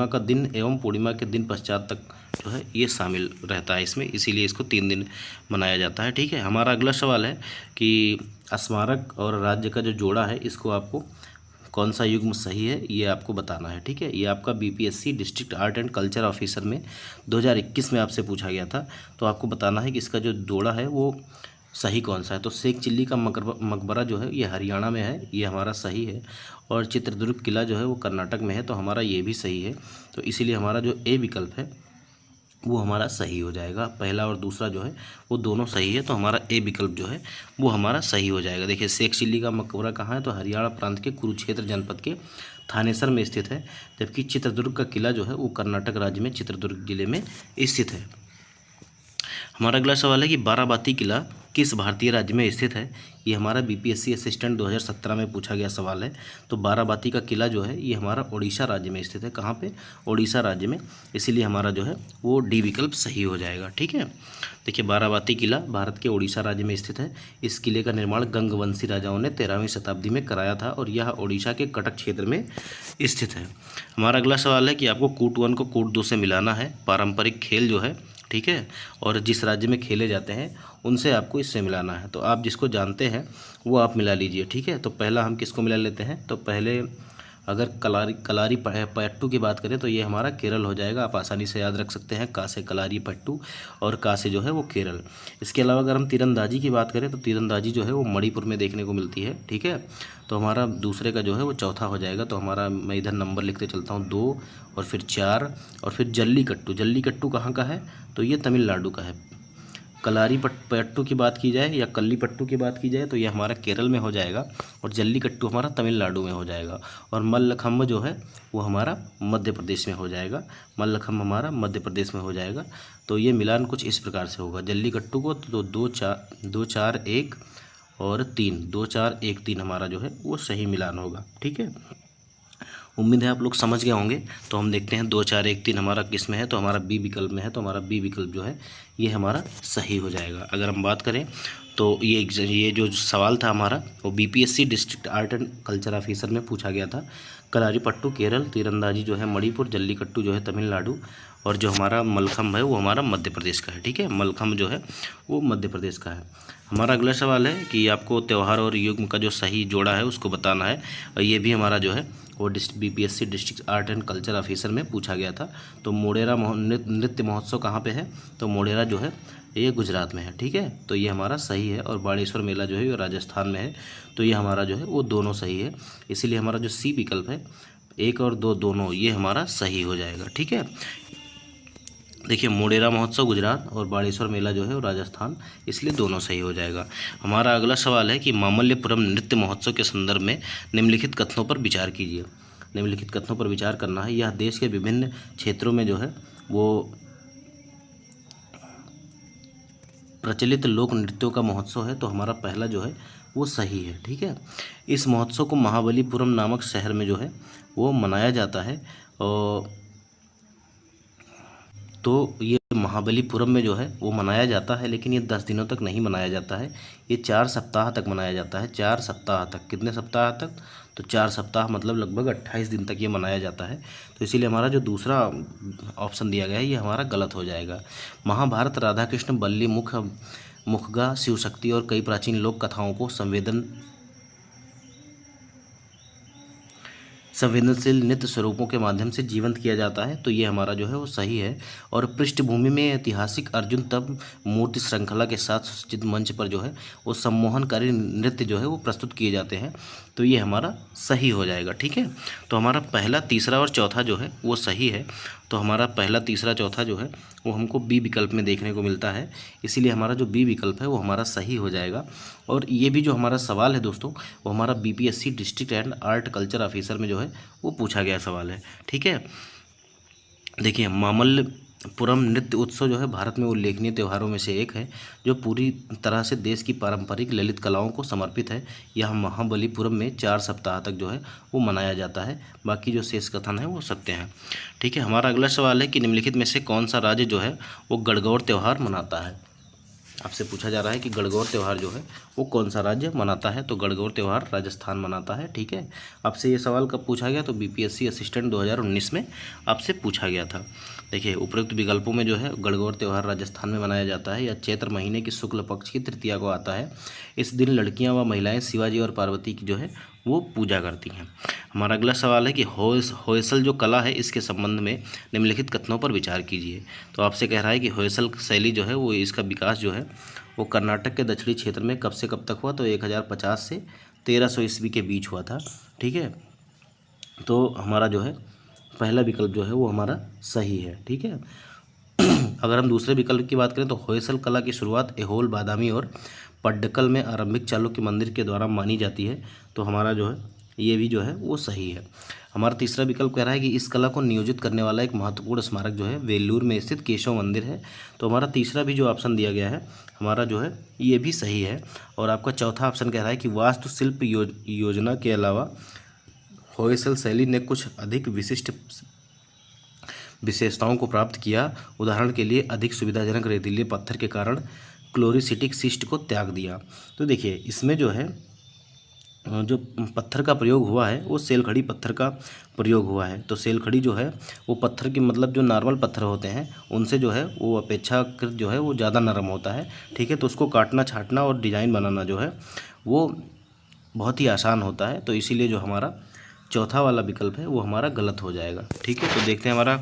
का दिन एवं पूर्णिमा के दिन पश्चात तक जो है ये शामिल रहता है इसमें, इसीलिए इसको 3 दिन मनाया जाता है। ठीक है। हमारा अगला सवाल है कि स्मारक और राज्य का जो जोड़ा है इसको आपको कौन सा युग्म सही है ये आपको बताना है। ठीक है, ये आपका BPSC district art and culture officer में 2021 में आपसे पूछा गया था। तो आपको बताना है कि इसका जो जोड़ा है वो सही कौन सा है। तो शेख चिल्ली का मकबरा जो है ये हरियाणा में है, ये हमारा सही है। और चित्रदुर्ग किला जो है वो कर्नाटक में है, तो हमारा ये भी सही है। तो इसीलिए हमारा जो ए विकल्प है वो हमारा सही हो जाएगा। पहला और दूसरा जो है वो दोनों सही है, तो हमारा ए विकल्प जो है वो हमारा सही हो जाएगा। देखिए, शेख चिल्ली का मकबरा कहाँ है, तो हरियाणा प्रांत के कुरुक्षेत्र जनपद के थानेसर में स्थित है। जबकि चित्रदुर्ग का किला जो है वो कर्नाटक राज्य में चित्रदुर्ग जिले में स्थित है। हमारा अगला सवाल है कि बाराबाती किला किस भारतीय राज्य में स्थित है। ये हमारा बीपीएससी असिस्टेंट 2017 में पूछा गया सवाल है। तो बाराबाती का किला जो है ये हमारा ओडिशा राज्य में स्थित है। कहाँ पे, ओडिशा राज्य में, इसीलिए हमारा जो है वो डी विकल्प सही हो जाएगा। ठीक है, देखिए बाराबाती किला भारत के ओडिशा राज्य में स्थित है। इस किले का निर्माण गंगवंशी राजाओं ने 13वीं शताब्दी में कराया था और यह ओडिशा के कटक क्षेत्र में स्थित है। हमारा अगला सवाल है कि आपको कूट 1 को कूट 2 से मिलाना है। पारंपरिक खेल जो है, ठीक है, और जिस राज्य में खेले जाते हैं उनसे आपको इससे मिलाना है। तो आप जिसको जानते हैं वो आप मिला लीजिए। ठीक है, तो पहला हम किसको मिला लेते हैं, तो पहले अगर कलारी पयट्टू की बात करें तो ये हमारा केरल हो जाएगा। आप आसानी से याद रख सकते हैं, का से कलारी पट्टू और का से जो है वो केरल। इसके अलावा अगर हम तीरंदाजी की बात करें तो तीरंदाजी जो है वो मणिपुर में देखने को मिलती है। ठीक है, तो हमारा दूसरे का जो है वो चौथा हो जाएगा। तो हमारा, मैं इधर नंबर लिखते चलता हूँ, 2 और फिर 4 और फिर जल्लीकट्टू। जल्लीकट्टू कहाँ का है, तो ये तमिलनाडु का है। कलारी पट्टू की बात की जाए या कल्लीपट्टू की बात की जाए तो ये हमारा केरल में हो जाएगा और जल्लीकट्टू हमारा तमिलनाडु में हो जाएगा। और मल्लखम्ब जो है वो हमारा मध्य प्रदेश में हो जाएगा। मल्लखम्ब हमारा मध्य प्रदेश में हो जाएगा। तो ये मिलान कुछ इस प्रकार से होगा। जल्लीकट्टू को तो 2 4 1 और 3, 2 4 1 3 हमारा जो है वो सही मिलान होगा। ठीक है, उम्मीद है आप लोग समझ गए होंगे। तो हम देखते हैं 2 4 1 3 हमारा किस में है, तो हमारा बी विकल्प में है। तो हमारा बी विकल्प जो है ये हमारा सही हो जाएगा। अगर हम बात करें तो ये जो सवाल था हमारा वो BPSC district art and culture officer में पूछा गया था। कलारीपट्टू केरल, तीरंदाजी जो है मणिपुर, जल्लीकट्टू जो है तमिलनाडु और जो हमारा मलखम्ब है वो हमारा मध्य प्रदेश का है। ठीक है, मलखम्ब जो है वो मध्य प्रदेश का है। हमारा अगला सवाल है कि आपको त्यौहार और युग्म का जो सही जोड़ा है उसको बताना है। और ये भी हमारा जो है वो BPSC district art and culture officer में पूछा गया था। तो मोढेरा नृत्य महोत्सव कहाँ पे है, तो मोढेरा जो है ये गुजरात में है। ठीक है, तो ये हमारा सही है। और बाणेश्वर मेला जो है ये राजस्थान में है। तो ये हमारा जो है वो दोनों सही है। इसीलिए हमारा जो सी विकल्प है 1 और 2 दोनों ये हमारा सही हो जाएगा। ठीक है, देखिए मोढेरा महोत्सव गुजरात और बाणेश्वर मेला जो है वो राजस्थान, इसलिए दोनों सही हो जाएगा। हमारा अगला सवाल है कि मामल्यपुरम नृत्य महोत्सव के संदर्भ में निम्नलिखित कथनों पर विचार कीजिए। निम्नलिखित कथनों पर विचार करना है। यह देश के विभिन्न क्षेत्रों में जो है वो प्रचलित लोक नृत्यों का महोत्सव है। तो हमारा पहला जो है वो सही है। ठीक है, इस महोत्सव को महाबलीपुरम नामक शहर में जो है वो मनाया जाता है। और तो ये महाबलीपुरम में जो है वो मनाया जाता है, लेकिन ये 10 दिनों तक नहीं मनाया जाता है, ये 4 सप्ताह तक मनाया जाता है। 4 सप्ताह तक, कितने सप्ताह तक, तो 4 सप्ताह मतलब लगभग 28 दिन तक ये मनाया जाता है। तो इसीलिए हमारा जो दूसरा ऑप्शन दिया गया है ये हमारा गलत हो जाएगा। महाभारत राधाकृष्ण बल्ली मुखगा शिवशक्ति और कई प्राचीन लोक कथाओं को संवेदनशील नृत्य स्वरूपों के माध्यम से जीवंत किया जाता है। तो ये हमारा जो है वो सही है। और पृष्ठभूमि में ऐतिहासिक अर्जुन तब मूर्ति श्रृंखला के साथ सुसज्जित मंच पर जो है वो सम्मोहनकारी नृत्य जो है वो प्रस्तुत किए जाते हैं। तो ये हमारा सही हो जाएगा। ठीक है, तो हमारा पहला, तीसरा और चौथा जो है वो सही है। तो हमारा पहला, तीसरा, चौथा जो है वो हमको बी विकल्प में देखने को मिलता है। इसीलिए हमारा जो बी विकल्प है वो हमारा सही हो जाएगा। और ये भी जो हमारा सवाल है दोस्तों वो हमारा BPSC district and art culture officer में जो है वो पूछा गया सवाल है। ठीक है, देखिए मामल्लपुरम नृत्य उत्सव जो है भारत में उल्लेखनीय त्योहारों में से एक है जो पूरी तरह से देश की पारंपरिक ललित कलाओं को समर्पित है। यह महाबलीपुरम में 4 सप्ताह तक जो है वो मनाया जाता है। बाकी जो शेष कथन है वो सत्य हैं। ठीक है, हमारा अगला सवाल है कि निम्नलिखित में से कौन सा राज्य जो है वो गणगौर त्यौहार मनाता है। आपसे पूछा जा रहा है कि गणगौर त्यौहार जो है वो कौन सा राज्य मनाता है। तो गणगौर त्यौहार राजस्थान मनाता है। ठीक है, आपसे ये सवाल कब पूछा गया, तो बीपीएससी असिस्टेंट 2019 में आपसे पूछा गया था। देखिए उपरोक्त विकल्पों में जो है गणगौर त्यौहार राजस्थान में मनाया जाता है। या चैत्र महीने की शुक्ल पक्ष की तृतीया को आता है। इस दिन लड़कियां व महिलाएं शिवाजी और पार्वती की जो है वो पूजा करती हैं। हमारा अगला सवाल है कि होयसल जो कला है इसके संबंध में निम्नलिखित कथनों पर विचार कीजिए। तो आपसे कह रहा है कि होयसल शैली जो है वो इसका विकास जो है वो कर्नाटक के दक्षिणी क्षेत्र में कब से कब तक हुआ, तो 1050 से 1300 ईस्वी के बीच हुआ था। ठीक है, तो हमारा जो है पहला विकल्प जो है वो हमारा सही है। ठीक है, अगर हम दूसरे विकल्प की बात करें तो होयसल कला की शुरुआत ऐहोल, बादामी और पड्डकल में आरंभिक चालुक्य मंदिर के द्वारा मानी जाती है। तो हमारा जो है ये भी जो है वो सही है। हमारा तीसरा विकल्प कह रहा है कि इस कला को नियोजित करने वाला एक महत्वपूर्ण स्मारक जो है वेल्लूर में स्थित केशव मंदिर है। तो हमारा तीसरा भी जो ऑप्शन दिया गया है हमारा जो है ये भी सही है। और आपका चौथा ऑप्शन कह रहा है कि वास्तुशिल्प योजना के अलावा होयसल शैली ने कुछ अधिक विशिष्ट विशेषताओं को प्राप्त किया। उदाहरण के लिए अधिक सुविधाजनक रेतीले पत्थर के कारण क्लोरिसिटिक शिस्ट को त्याग दिया। तो देखिए इसमें जो है जो पत्थर का प्रयोग हुआ है वो सेलखड़ी पत्थर का प्रयोग हुआ है। तो सेलखड़ी जो है वो पत्थर की मतलब जो नॉर्मल पत्थर होते हैं उनसे जो है वो अपेक्षाकृत जो है वो ज़्यादा नरम होता है। ठीक है, तो उसको काटना, छाटना और डिज़ाइन बनाना जो है वो बहुत ही आसान होता है। तो इसीलिए जो हमारा चौथा वाला विकल्प है वो हमारा गलत हो जाएगा। ठीक है, तो देखते हैं हमारा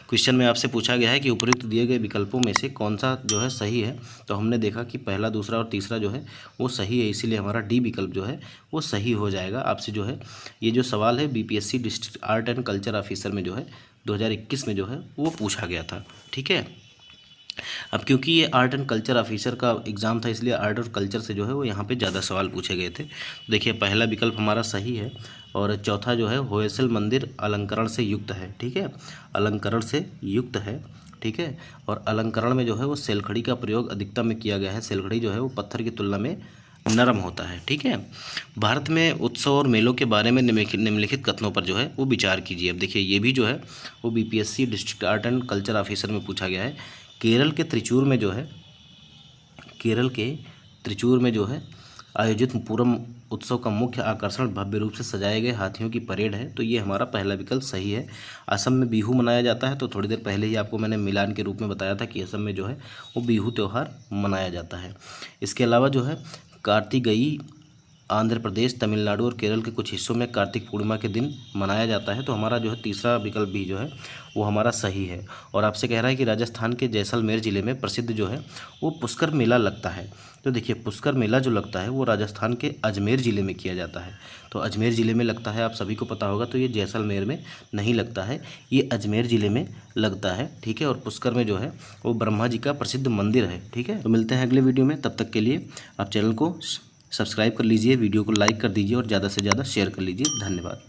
क्वेश्चन में आपसे पूछा गया है कि उपयुक्त दिए गए विकल्पों में से कौन सा जो है सही है। तो हमने देखा कि पहला, दूसरा और तीसरा जो है वो सही है, इसीलिए हमारा डी विकल्प जो है वो सही हो जाएगा। आपसे जो है ये जो सवाल है BPSC district art and culture officer में जो है 2021 में जो है वो पूछा गया था। ठीक है, अब क्योंकि ये आर्ट एंड कल्चर ऑफिसर का एग्ज़ाम था इसलिए आर्ट और कल्चर से जो है वो यहाँ पे ज़्यादा सवाल पूछे गए थे। देखिए पहला विकल्प हमारा सही है और चौथा जो है होयसल मंदिर अलंकरण से युक्त है। ठीक है, अलंकरण से युक्त है। ठीक है, और अलंकरण में जो है वो सेलखड़ी का प्रयोग अधिकतम में किया गया है। सेलखड़ी जो है वो पत्थर की तुलना में नरम होता है। ठीक है, भारत में उत्सव और मेलों के बारे में निम्नलिखित कथनों पर जो है वो विचार कीजिए। अब देखिए ये भी जो है वो BPSC district art and culture officer में पूछा गया है। केरल के त्रिचूर में जो है आयोजित पूरम उत्सव का मुख्य आकर्षण भव्य रूप से सजाए गए हाथियों की परेड है। तो ये हमारा पहला विकल्प सही है। असम में बिहू मनाया जाता है। तो थोड़ी देर पहले ही आपको मैंने मिलान के रूप में बताया था कि असम में जो है वो बिहू त्यौहार मनाया जाता है। इसके अलावा जो है कार्तिकेयी आंध्र प्रदेश, तमिलनाडु और केरल के कुछ हिस्सों में कार्तिक पूर्णिमा के दिन मनाया जाता है। तो हमारा जो है तीसरा विकल्प भी जो है वो हमारा सही है। और आपसे कह रहा है कि राजस्थान के जैसलमेर ज़िले में प्रसिद्ध जो है वो पुष्कर मेला लगता है। तो देखिए पुष्कर मेला जो लगता है वो राजस्थान के अजमेर ज़िले में किया जाता है। तो अजमेर ज़िले में लगता है, आप सभी को पता होगा। तो ये जैसलमेर में नहीं लगता है, ये अजमेर ज़िले में लगता है। ठीक है, और पुष्कर में जो है वो ब्रह्मा जी का प्रसिद्ध मंदिर है। ठीक है, तो मिलते हैं अगले वीडियो में, तब तक के लिए आप चैनल को सब्सक्राइब कर लीजिए, वीडियो को लाइक कर दीजिए और ज़्यादा से ज़्यादा शेयर कर लीजिए। धन्यवाद।